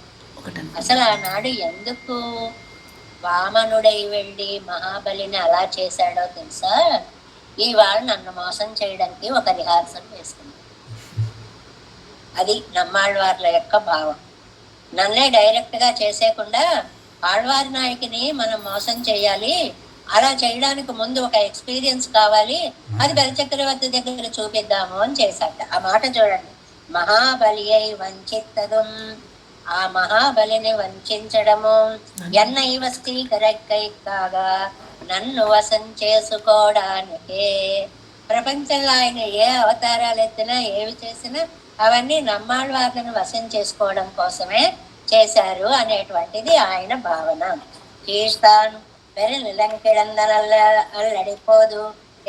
అసలు ఆనాడు ఎందుకు వామనుడై వెళ్ళి మహాబలిని అలా చేశాడో తెలుసా? ఇవాళ నన్ను మోసం చేయడానికి ఒక రిహార్సల్ వేసుకున్నాడు. అది నమ్మాళ్వార్ల యొక్క భావం. నన్నే డైరెక్ట్ గా చేసేయకుండా ఆళ్వారి నాయకిని మనం మోసం చేయాలి, అలా చేయడానికి ముందు ఒక ఎక్స్పీరియన్స్ కావాలి, అది బలిచక్రవర్తి దగ్గర చూపిద్దాము అని చేశాట. ఆ మాట చూడండి, మహాబలి అయి వంచిత్తదు, ఆ మహాబలిని వంచడము ఎన్నైవ స్థీకరక్కై కాగా నన్ను వశం చేసుకోవడానికే. ప్రపంచంలో ఆయన ఏ అవతారాలు ఎత్తినా ఏవి చేసినా అవన్నీ నమ్మాళ్ళవార్లను వశం చేసుకోవడం కోసమే చేశారు అనేటువంటిది ఆయన భావన. கீழ்தான் பெருநிலங்கிழந்தனல்ல அல்லடிப்போது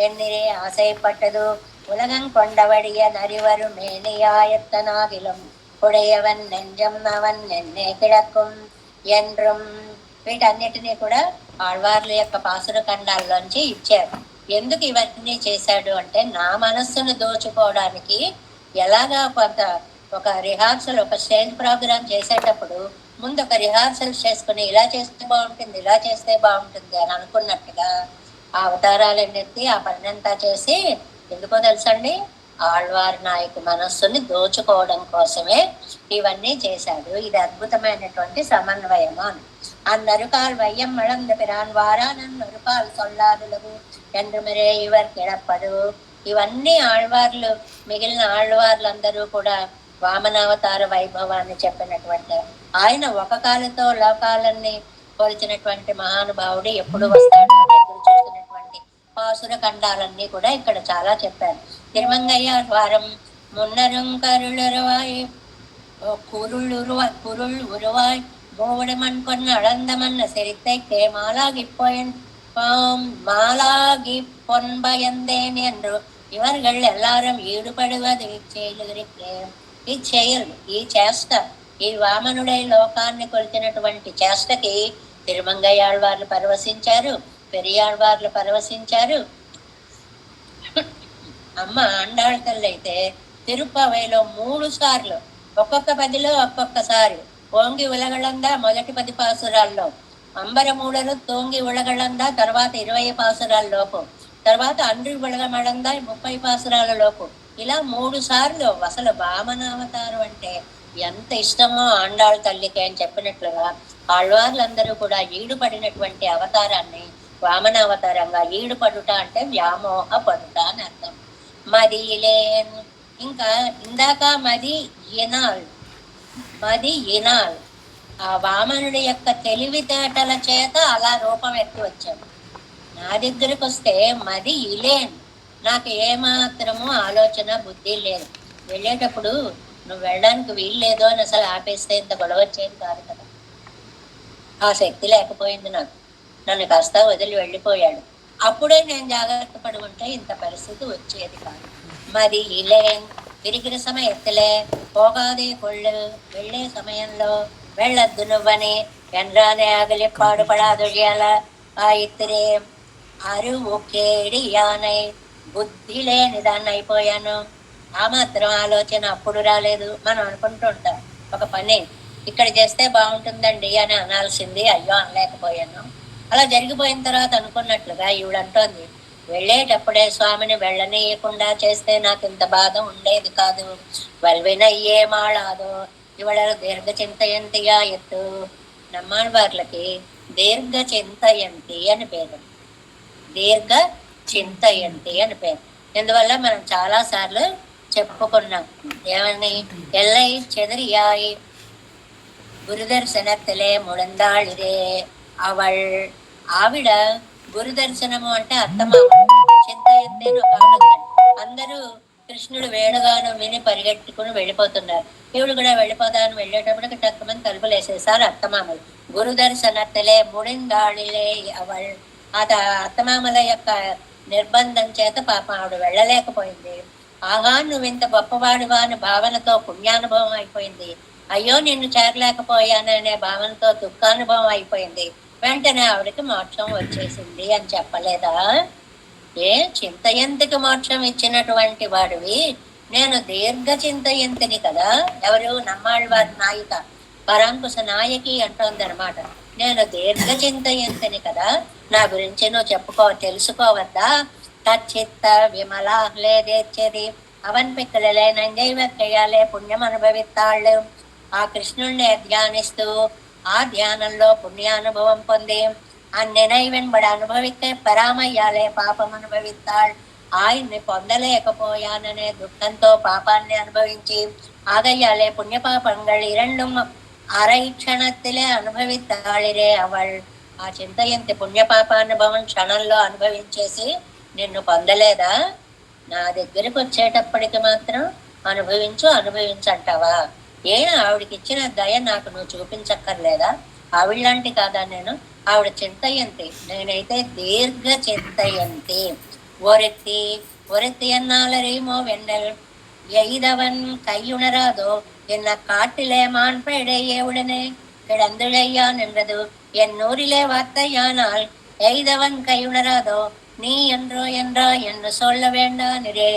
எண்ணிரே ஆசைப்பட்டது உலகங்கொண்டவடிய நரிவரு மேனியாயத்தனாகிலும் உடையవన్ నెంజం అవన్ నిన్నే కిడక్కుం ఎండ్రం. వీటన్నిటినీ కూడా ఆళ్వార్ల యొక్క పాసుర ఖండాల్లోంచి ఇచ్చారు. ఎందుకు ఇవన్నీ చేశాడు అంటే, నా మనస్సును దోచుకోవడానికి ఎలాగా కొంత ఒక రిహార్సల్, ఒక స్టేజ్ ప్రోగ్రామ్ చేసేటప్పుడు ముందు ఒక రిహార్సల్ చేసుకుని ఇలా చేస్తే బాగుంటుంది, ఇలా చేస్తే బాగుంటుంది అని అనుకున్నట్టుగా ఆ అవతారాలన్నిటి ఆ పనంతా చేసి ఎందుకో తెలుసండి, ఆళ్వార్ నాయకు మనస్సుని దోచుకోవడం కోసమే ఇవన్నీ చేశాడు. ఇది అద్భుతమైనటువంటి సమన్వయము అని. అన్నరుకాల్ వైయం మళంద పిరాన్ వారానన్ నరుకాల్ సొల్లాదులకు ఎండ్రుమరే ఇవర్ కిడప్పదు. ఇవన్నీ ఆళ్వార్లు, మిగిలిన ఆళ్వార్లందరూ కూడా వామనావతార వైభవాన్ని చెప్పినటువంటి ఆయన ఒక కాలతో లోకాలన్నీ పోల్చినటువంటి మహానుభావుడు ఎప్పుడు వస్తాడు అని ఎదురు చూస్తున్నటువంటి పాసుర ఖండాలన్నీ కూడా ఇక్కడ చాలా చెప్పారు. తిరుమంగయ్య వారం మున్నరం కరుళరువాయి కురుள் உருவாய் மூவடமன் கொன்ன அளந்தமன்ன சிரித்தைக்கே மாலாகிப்போயன் மாலாகி பொன்பயந்தேன் என்று இவர்கள் எல்லாரும் ఈడుపడువది ఇచ్చేయరు. ఈ చేష్ట, ఈ వామనుడై లోకాన్ని కొలిచినటువంటి చేష్టకి తిరుమంగయ్యాళ్వార్లు పరవశించారు, పెరియాళ్వార్లు పరవశించారు. అమ్మ ఆండాళ్ తల్లి అయితే తిరుపవైలో 3 సార్లు, ఒక్కొక్క పదిలో ఒక్కొక్కసారి ఓంగి ఉలగళందా మొదటి 10 పాసురాల్లో, అంబరమూడలు తోంగి ఉలగళందా తర్వాత 20 పాసురాల్లోపు, తర్వాత అండ్రి ఉలగమళందా 30 పాసురాల లోపు, ఇలా 3 సార్లు. అసలు వామనావతారం అంటే ఎంత ఇష్టమో ఆండాళ్ తల్లికి అని చెప్పినట్లుగా ఆళ్వార్లందరూ కూడా ఈడుపడినటువంటి అవతారాన్ని వామనావతారంగా, ఈడుపడుట అంటే వ్యామోహ పడుట అని అర్థం. మదిలేన్, ఇంకా ఇందాక మది ఇనాల్, ఆ వామనుడి యొక్క తెలివితేటల చేత అలా రూపం ఎత్తి వచ్చాడు. నా దగ్గరకు వస్తే మది ఇలేన్, నాకు ఏమాత్రము ఆలోచన బుద్ధి లేదు, వెళ్ళేటప్పుడు నువ్వు వెళ్ళడానికి వీలు లేదు అని అసలు ఆపేస్తే ఇంత గొడవ వచ్చేది కాదు కదా. ఆ శక్తి లేకపోయింది నాకు, నన్ను కాస్త వదిలి వెళ్ళిపోయాడు. అప్పుడే నేను జాగ్రత్త పడి ఉంటే ఇంత పరిస్థితి వచ్చేది కాదు. మరి ఇలేన్ తిరిగిన సమయత్తులే పోగాదే కొళ్ళు, వెళ్ళే సమయంలో వెళ్ళొద్దు నువ్వని ఎండ్రానే అగలి పాడుపడాదొయ్యాల ఆ ఇత్తిరే అరువు కేడి యానై, బుద్ధి లేని దాన్ని అయిపోయాను. ఆ మాత్రం ఆలోచన అప్పుడు రాలేదు. మనం అనుకుంటూ ఉంటాం ఒక పని ఇక్కడ చేస్తే బాగుంటుందండి అని అనాల్సింది, అయ్యో అనలేకపోయాను. అలా జరిగిపోయిన తర్వాత అనుకున్నట్లుగా ఈవిడంటోంది, వెళ్ళేటప్పుడే స్వామిని వెళ్ళనీయకుండా చేస్తే నాకు ఇంత బాధ ఉండేది కాదు. వల్వినయ్యే మాళాదో ఇవడ దీర్ఘ చింతయంతిగా ఎత్తు. నమ్మాళ్వార్లకి దీర్ఘ చింతయంతి అని పేరు, దీర్ఘ చింతయంతి అని పేరు. ఇందువల్ల మనం చాలా సార్లు చెప్పుకున్నాం. ఏమని? ఎల్లై చెదిరియాయి గురుదర్శనத்திலே ముడందాళిరే అవళ్. ఆవిడ గురుదర్శనము అంటే అత్తమామ, చింతయంతేను కానుందండి. అందరూ కృష్ణుడు వేణుగాను విని పరిగెట్టుకుని వెళ్ళిపోతున్నారు. ఈవిడు కూడా వెళ్ళిపోదాను, వెళ్ళేటప్పటికి తక్కువని తలుపులు వేసేసారు అత్తమామలు. గురుదర్శనத்திலே ముడిందాళిలే అవళ్. అత్తమామల యొక్క నిర్బంధం చేత పాపం ఆవిడ వెళ్ళలేకపోయింది. ఆహా, నువ్వు ఇంత గొప్పవాడువా అని భావనతో పుణ్యానుభవం అయిపోయింది. అయ్యో నిన్ను చేరలేకపోయాననే భావనతో దుఃఖానుభవం అయిపోయింది. వెంటనే ఆవిడకి మోక్షం వచ్చేసింది అని చెప్పలేదా? ఏ చింతయంతికి మోక్షం ఇచ్చినటువంటి వాడివి, నేను దీర్ఘ చింతయంతిని కదా. ఎవరు? నమ్మాళ్వారి నాయిక, పరాంకుశ నాయకి అంటోందనమాట. నేను దీర్ఘ చింతయంతిని కదా, నా గురించి నువ్వు తెలుసుకోవద్దా? తచ్చిత్త విమలాహ్లేదేచ్చేది అవన్ పిక్కలలే నంజై వెక్కయ్యాలే పుణ్యం అనుభవిస్తాళ్ళు. ఆ కృష్ణుణ్ణి ధ్యానిస్తూ ఆ ధ్యానంలో పుణ్యానుభవం పొంది అన్నెనైవెన్బడి అనుభవిస్తే పరామయ్యాలే పాపం అనుభవిస్తాள். ఆయన్ని పొందలేకపోయాననే దుఃఖంతో పాపాన్ని అనుభవించి ఆగయ్యాలే పుణ్యపాపంగళ్ ఇరండుం అరై క్షణத்திலே అనుభవిస్తాళిరే అవళ్. ఆ చింతయంతి పుణ్యపాపానుభవం క్షణంలో అనుభవించేసి నిన్ను పొందలేదా? నా దగ్గరికి వచ్చేటప్పటికి మాత్రం అనుభవించు అనుభవించు అంటావా? ఆవిడకి ఇచ్చిన దయ నాకు నువ్వు చూపించక్కర్లేదా? ఆవిడలాంటి కాదా నేను? ఆవిడ చింతయంతి, నేనైతే దీర్ఘ చింతయంతి. ఒరెత్తి ఒరెత్తి అన్నాలరేమో వెన్నెల్ எய்தவன் கையுணராதோ என்ன காட்டிலேமான் பேடைய உடனே கிடந்துழையான் என்றது என் நூறிலே வார்த்தையானால் எய்தவன் கையுணராதோ నీ ఎండ్రో ఎండ్రా ఎన్ను సొల్ల వేండా నిరే.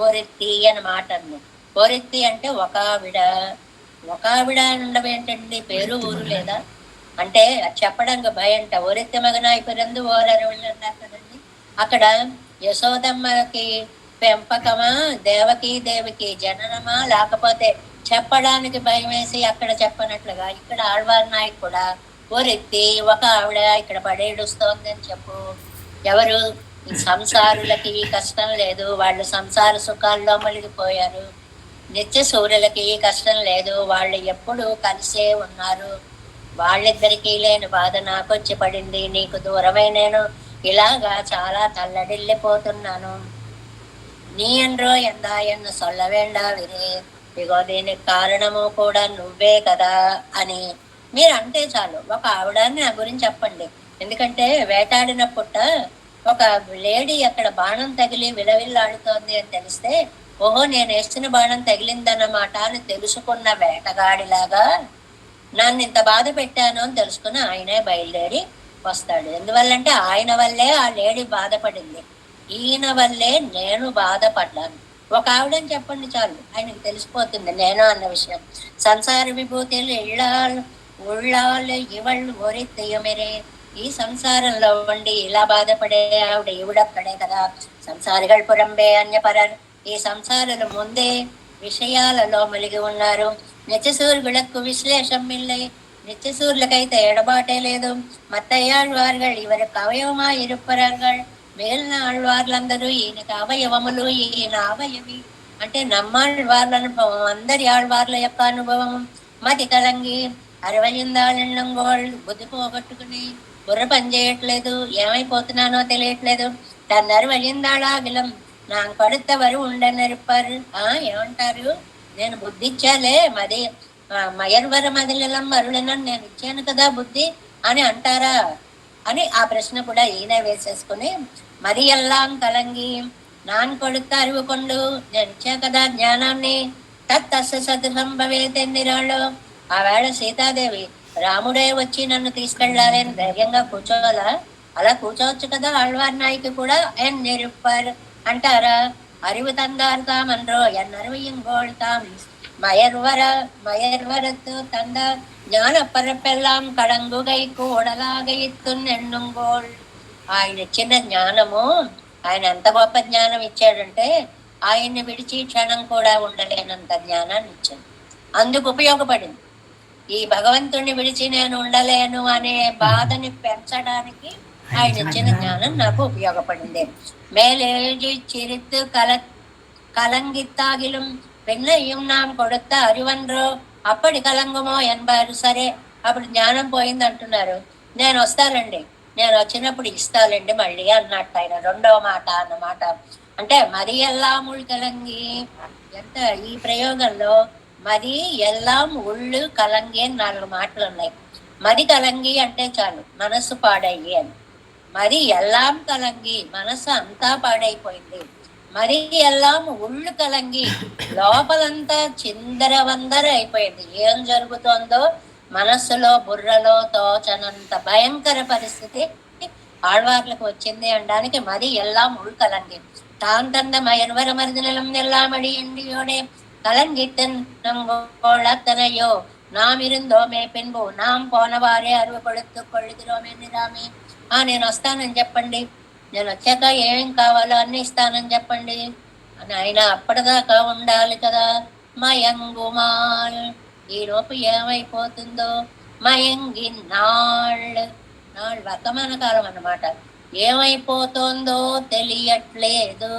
ఒరెత్తి అన్నమాట. ఒరెత్తి అంటే ఒక ఆవిడ. ఒక ఆవిడ ఉండవేంటండి? పేరు ఊరు లేదా అంటే చెప్పడానికి భయంట. ఒరెత్తి మగనాయి పిరందు ఓరరవిళ్ళు అన్నారు కదండి. అక్కడ యశోదమ్మకి పెంపకమా, దేవకి దేవికి జననమా, లేకపోతే చెప్పడానికి భయం వేసి అక్కడ చెప్పనట్లుగా ఇక్కడ ఆళ్వార్ నాయక్ కూడా ఒరెత్తి ఒక ఆవిడ ఇక్కడ పడేడుస్తోంది అని చెప్పు. ఎవరు? సంసారులకి కష్టం లేదు, వాళ్ళు సంసార సుఖాల్లో మలిగిపోయారు. నిత్య సూర్యులకి కష్టం లేదు, వాళ్ళు ఎప్పుడు కలిసే ఉన్నారు. వాళ్ళిద్దరికీ లేని బాధ నాకు వచ్చి పడింది. నీకు దూరమై నేను ఇలాగా చాలా తల్లడిల్లిపోతున్నాను. నీ ఎండ్రో ఎందా ఎన్ను సొల్ల వేండావిరే. ఇగో దీనికి కారణము కూడా నువ్వే కదా అని మీరు అంటే చాలు. ఒక ఆవిడాన్ని నా గురించి చెప్పండి. ఎందుకంటే వేటాడిన పుట్ట ఒక లేడీ అక్కడ బాణం తగిలి విలవిల్లాడుతోంది అని తెలిస్తే, ఓహో నేను వేస్తున్న బాణం తగిలిందన్నమాట అని తెలుసుకున్న వేటగాడిలాగా నన్ను ఇంత బాధ పెట్టాను అని తెలుసుకుని ఆయనే బయలుదేరి వస్తాడు. ఎందువల్లంటే ఆయన వల్లే ఆ లేడీ బాధపడింది, ఈయన వల్లే నేను బాధపడ్డాను. ఒక ఆవిడని చెప్పండి చాలు, ఆయనకు తెలిసిపోతుంది నేను అన్న విషయం. సంసార విభూతులు ఇళ్ళాలు ఉళ్ళాలు ఇవళ్ళు ఒరెత్తయ్యమెరే. ఈ సంసారంలో ఉండి ఇలా బాధపడే ఆవిడ ఈవిడక్కడే కదా. సంసారిகள் పురంబే అన్యపరర్. ఈ సంసారులు ముందే విషయాలలో ములిగి ఉన్నారు. నిత్యసూర్యులకు విశ్లేషం ఇల్లై. నిత్యసూర్యులకైతే ఎడబాటే లేదు. మత్తయ్యాళ్వాர்கள் ఇవరికి అవయవమా ఇరుప్పరాர்கள். మేలిన ఆళ్వార్లందరూ ఈయనకి అవయవములు, ఈయన అవయవి. అంటే నమ్మాళ్వార్ల అనుభవం, అందరి ఆళ్వార్ల యొక్క అనుభవం. మతి కలంగి 68 బుద్ధి పోగొట్టుకుని బుర్ర పని చేయట్లేదు, ఏమైపోతున్నానో తెలియట్లేదు. తన్నరు వలిందాళాగిలం నా పడుత వరు ఉండనరిపారు. ఏమంటారు? నేను బుద్ధి ఇచ్చాలే, మది మయర్వర మదిలం మరుళనని నేను ఇచ్చాను కదా బుద్ధి అని అంటారా అని ఆ ప్రశ్న కూడా ఈయన వేసేసుకుని, మరి ఎల్లాం కలంగి నాన్ కొడుత అరువు కొండు, నేను ఇచ్చా కదా జ్ఞానాన్ని. తత్తస్య సదృశం భవేతెన్నిరాళ్ళు. ఆ వేళ సీతాదేవి రాముడే వచ్చి నన్ను తీసుకెళ్ళాలి అని ధైర్యంగా కూర్చోవాలా? అలా కూర్చోవచ్చు కదా ఆళ్వార్ నాయకి కూడా. ఎన్నిరుప్పర్ అంటారా? அறிவு தந்தார்தாமன்றோ என் அறிவையும் கோழ்தாம் மயர்வரத்து தந்த ஞான పరపెల్లాం కడంగుగైకు ఒడలాగయిత్తున్నెన్నుంగోల్. ఆయన ఇచ్చిన జ్ఞానము, ఆయన ఎంత గొప్ప జ్ఞానం ఇచ్చాడంటే ఆయన్ని విడిచి క్షణం కూడా ఉండలేనంత జ్ఞానాన్ని ఇచ్చాడు. అందుకు ఉపయోగపడింది. ఈ భగవంతుణ్ణి విడిచి నేను ఉండలేను అనే బాధని పెంచడానికి ఆయన ఇచ్చిన జ్ఞానం నాకు ఉపయోగపడింది. மேலேழி சிரித்து கலங்கித்தாகிலும் பெண்ணையும் நாம் கொடுத்த அறிవన్రో అప్పటి కలంగమో ఎనబారు. సరే అప్పుడు జ్ఞానం పోయింది అంటున్నారు, నేను వస్తానండి, నేను వచ్చినప్పుడు ఇస్తానండి మళ్ళీ అన్నట్టు ఆయన రెండవ మాట అన్నమాట. అంటే మరి ఎల్లాముళ్ళు కలంగి. ఎంత ఈ ప్రయోగంలో మరి ఎల్లాం ఉళ్ళు కలంగి అని 4 మాటలు ఉన్నాయి. మది కలంగి అంటే చాలు మనస్సు పాడయ్యి అని. మరి ఎల్లాం కలంగి మనసు అంతా పాడైపోయింది. మరి ఎల్లాం ఉళ్ళు కలంగి లోపలంతా చిందరవందర అయిపోయింది. ఏం జరుగుతోందో మనస్సులో బుర్రలో తోచనంత భయంకర పరిస్థితి ఆళ్వార్లకు వచ్చింది అనడానికి మరి ఎల్లాం ఉళ్ళు కలంగి. తాన్ తந்த మయర్వర మరుదినం ఎల్లామడి ఎండియోడే கலங்கித்தன் நங்கோளத்தனையோ நாம் இருந்தோமே பின்பு நாம் పోనవారే అరువు కొడుతూ కొళ్ళుదిరోమే నిరామే. నేను వస్తానని చెప్పండి, నేను వచ్చాక ఏం కావాలో అన్ని ఇస్తానని చెప్పండి అని ఆయన అప్పటిదాకా ఉండాలి కదా. మయంగుమాల్ ఈ లోపు ఏమైపోతుందో. మయంగి నాళ్ళు వర్తమాన కాలం అన్నమాట. ఏమైపోతుందో తెలియట్లేదు.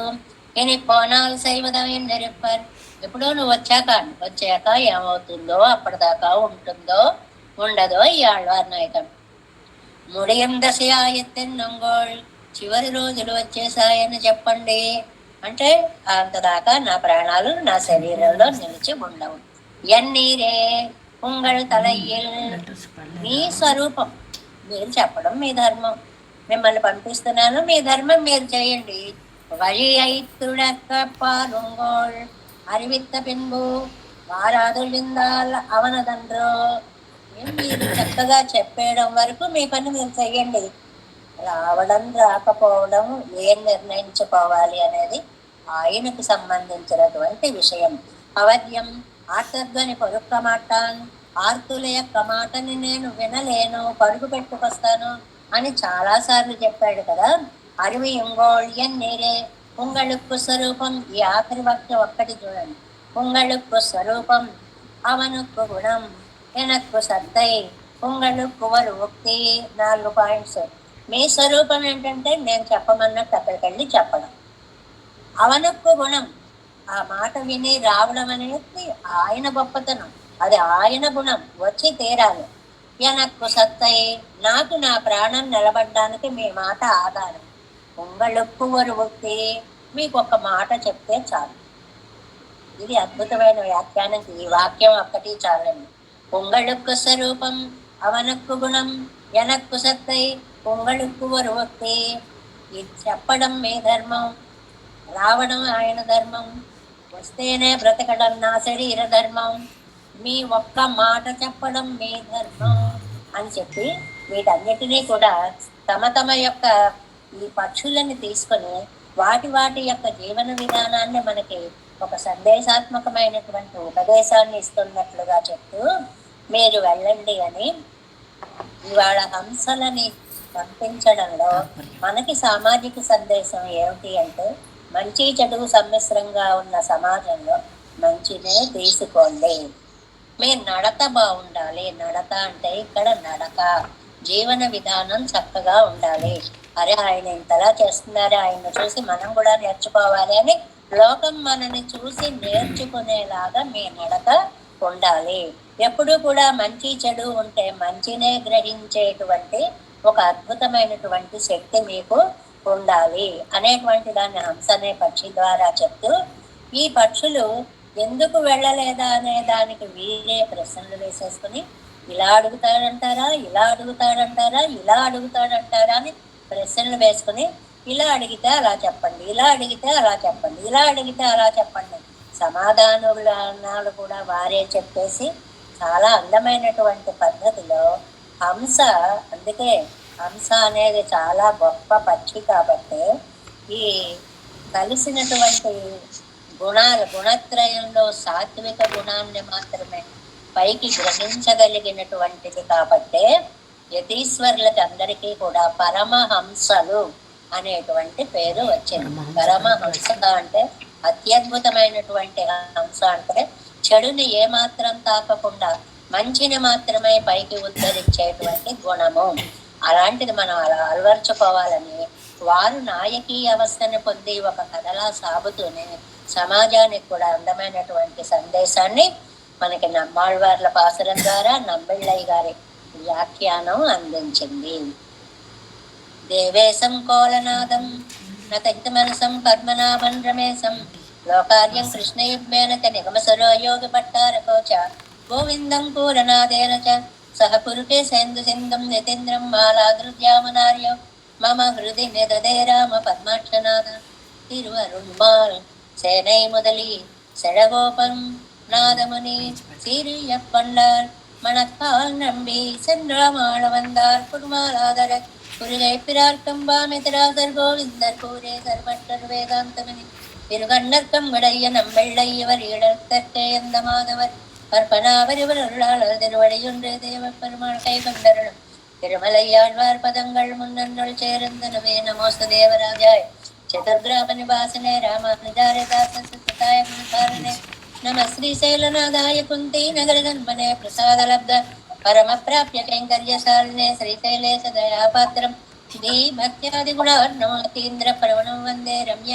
ఇని పోనాలు సైవదమైన నెరిపారు. ఎప్పుడో నువ్వు వచ్చాక ఏమవుతుందో, అప్పటిదాకా ఉంటుందో ఉండదో ఈ ఆళ్వార్ నాయకం. ముడియం దశయాయత్తెన్నొంగోళ్ చివరి రోజులు వచ్చేసాయని చెప్పండి. అంటే అంతదాకా నా ప్రాణాలు నా శరీరంలో నిలిచి ఉండవు. ఎన్నీరే ఉంగళ్ తలయ్యల్, మీ స్వరూపం మీరు చెప్పడం మీ ధర్మం. మిమ్మల్ని పంపిస్తున్నాను, మీ ధర్మం మీరు చేయండి. వழி ஐத்துழக்க பாருங்கோள் அறிவித்த பின்பு వారాదులిందాల్ అవనదండ్రో. మీరు చక్కగా చెప్పేయడం వరకు మీ పని మీరు చెయ్యండి. రావడం రాకపోవడం ఏం నిర్ణయించుకోవాలి అనేది ఆయనకు సంబంధించినటువంటి విషయం. అవధ్యం ఆర్తధ్వని పరుక్క మాటాన్, ఆర్తుల యొక్క మాటని నేను వినలేను, పరుగు పెట్టుకొస్తాను అని చాలాసార్లు చెప్పాడు కదా. అరివి ఇంగోళ్యన్ నీరే ఉంగళుక్కు స్వరూపం. ఈ ఆఖరి వాక్యం ఒక్కటి చూడండి. ఉంగళుక్కు స్వరూపం అవనుక్కు గుణం ఎనక్కు సత్తై ఉంగళుక్కు వరు ఉక్తి. 4 పాయింట్స్. మీ స్వరూపం ఏంటంటే నేను చెప్పమన్నట్టు అక్కడికి వెళ్ళి చెప్పడం. అవనుక్కు గుణం, ఆ మాట విని రావడం అనేది ఆయన గొప్పతనం, అది ఆయన గుణం, వచ్చి తీరాలి. ఎనక్కు సత్తై, నాకు నా ప్రాణం నిలబడ్డానికి మీ మాట ఆధారం. ఉంగళుక్కు వరు ఉక్తి, మీకు ఒక మాట చెప్తే చాలు. ఇది అద్భుతమైన వ్యాఖ్యానం. ఈ వాక్యం ఒక్కటి చాలండి. ఉంగళుక్కు స్వరూపం అవనక్కు గుణం ఎనక్కు సత్తై ఉంగళుక్కు వరు ఉక్తి. ఇది చెప్పడం మీ ధర్మం, రావడం ఆయన ధర్మం, వస్తేనే బ్రతకడం నా శరీర ధర్మం, మీ ఒక్క మాట చెప్పడం మీ ధర్మం అని చెప్పి వీటన్నిటినీ కూడా తమ తమ యొక్క ఈ పక్షులని తీసుకొని వాటి వాటి యొక్క జీవన విధానాన్ని మనకి ఒక సందేశాత్మకమైనటువంటి ఉపదేశాన్ని ఇస్తున్నట్లుగా చెప్తూ మీరు వెళ్ళండి అని. ఇవాళ హంసలని పంపించడంలో మనకి సామాజిక సందేశం ఏమిటి అంటే, మంచి చెడు సమ్మిశ్రంగా ఉన్న సమాజంలో మంచినే తీసుకోండి. మీ నడత బాగుండాలి. నడత అంటే ఇక్కడ నడక, జీవన విధానం చక్కగా ఉండాలి. అరే ఆయన ఇంతలా చేస్తున్నారు, ఆయన్ని చూసి మనం కూడా నేర్చుకోవాలి అని లోకం మనని చూసి నేర్చుకునేలాగా మీ నడక ఉండాలి. ఎప్పుడు కూడా మంచి చెడు ఉంటే మంచినే గ్రహించేటువంటి ఒక అద్భుతమైనటువంటి శక్తి మీకు ఉండాలి అనేటువంటి దాన్ని హంస అనే పక్షి ద్వారా చెప్తూ, ఈ పక్షులు ఎందుకు వెళ్ళలేదా అనే దానికి వీరే ప్రశ్నలు వేసేసుకుని, ఇలా అడుగుతాడంటారా, ఇలా అడుగుతాడంటారా, ఇలా అడుగుతాడంటారా అని ప్రశ్నలు వేసుకుని, ఇలా అడిగితే అలా చెప్పండి, ఇలా అడిగితే అలా చెప్పండి, ఇలా అడిగితే అలా చెప్పండి, సమాధానాలు కూడా వారే చెప్పేసి చాలా అందమైనటువంటి పద్ధతిలో హంస. అందుకే హంస అనేది చాలా గొప్ప పక్షి కాబట్టి ఈ కలిసినటువంటి గుణాలు, గుణత్రయంలో సాత్విక గుణాన్ని మాత్రమే పైకి గ్రహించగలిగినటువంటిది కాబట్టి యతీశ్వరులకి అందరికీ కూడా పరమహంసలు అనేటువంటి పేరు వచ్చింది. పరమహంస అంటే అత్యద్భుతమైనటువంటి హంస అంటే చెడుని ఏమాత్రం తాకకుండా మంచిని మాత్రమే పైకి ఉద్ధరించేటువంటి గుణము. అలాంటిది మనం అలా అలవర్చుకోవాలని వారు నాయకీ అవస్థను పొంది ఒక కథలా సాగుతూనే సమాజానికి కూడా అందమైనటువంటి సందేశాన్ని మనకి నమ్మాళ్వార్ల పాసురం ద్వారా నమ్మిళ్ళయ్య గారి వ్యాఖ్యానం అందించింది. దేవేశం కోలనాదం నతగ్ధ మనసం పద్మనాభం రమేశం లోకార్యం కృష్ణయుగ్మేన చ నిగమసరో యోగి భట్టారకోచ గోవిందం పూరనాదేన చ సహ కురుకే సేందు సింధం నితేంద్రం మాలాదృద్యామనార్య మమ హృది నిదదే రామ పద్మాక్షనాథ తిరువరుణ్మాల్ சேனை முதலி செழகோபன் நாதமுனி சீரியப்பண்டார் மணக்கால் நம்பி சென்றாமாள வந்தார் குருமாலாதர குருகை பிரார்க்கம் பாமிதராதர் கோவிந்தர் கூரே சர்வட்டர் வேதாந்தமணி திருகண்ணர்க்கம் விடைய நம்மெள்ளை இவர் இடத்தற்கே எந்த மாதவர் கற்பனாவர் இவர் அருளாளர் திருவடியொன்று தேவ பெருமாள் கை கொண்டருளும் திருமலையாழ்வார் பதங்கள் முன்னொள் சேர்ந்தனவே. நமோஸ்து தேவராஜாய் చతుర్గ్రామ నివాసనే రామానుజార్యదాసాయ గుణకారణే నమ శ్రీశైలనాథాయ కుంతీ నగర జన్మనే ప్రసాదలబ్ధ పరమ ప్రాప్య కైంకర్యశాలినే శ్రీశైలేశ దయాపాత్రం భక్త్యాది గుణార్ణమతీంద్ర ప్రవణం వందే రమ్య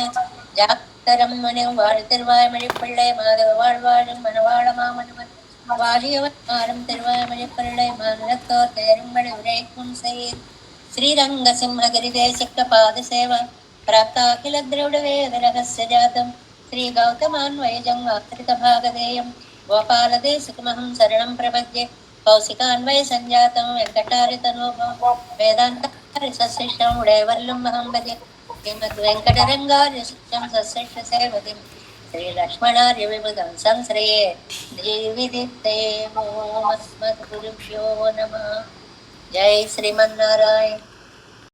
జాతరం మునిం వాడి తిరువాయమళి పిள்ளை మాధవ வாழ்வாழும் மணவாள மாமனுவன் வாழியவன் திருவாயமளி பிள்ளை மாநிலத்தோர் தேரும்படி உரைக்கும் செய் శ్రీరంగ సింహగిరి దేశిక పాద సేవ ప్రాప్తాఖిల ద్రవిడ వేద రహస్య జాతం శ్రీ గౌతమాన్వయజం ఆశ్రిత భాగధేయం గోపాలదేశికమహం శరణం ప్రపద్యే కౌశికాన్వయ సంజాతం వెంకటారితనోభం వేదాంతారి సశిష్టం ఉడయవర్లం మహం భజే శ్రీమద్ వెంకటరంగార్య శిష్టం సశిష్ట సేవతిం శ్రీ లక్ష్మణార్య విభుదం సంశ్రయే దేవిదిత్తే మస్మద్గురుభ్యో నమః. జై శ్రీమన్నారాయణ.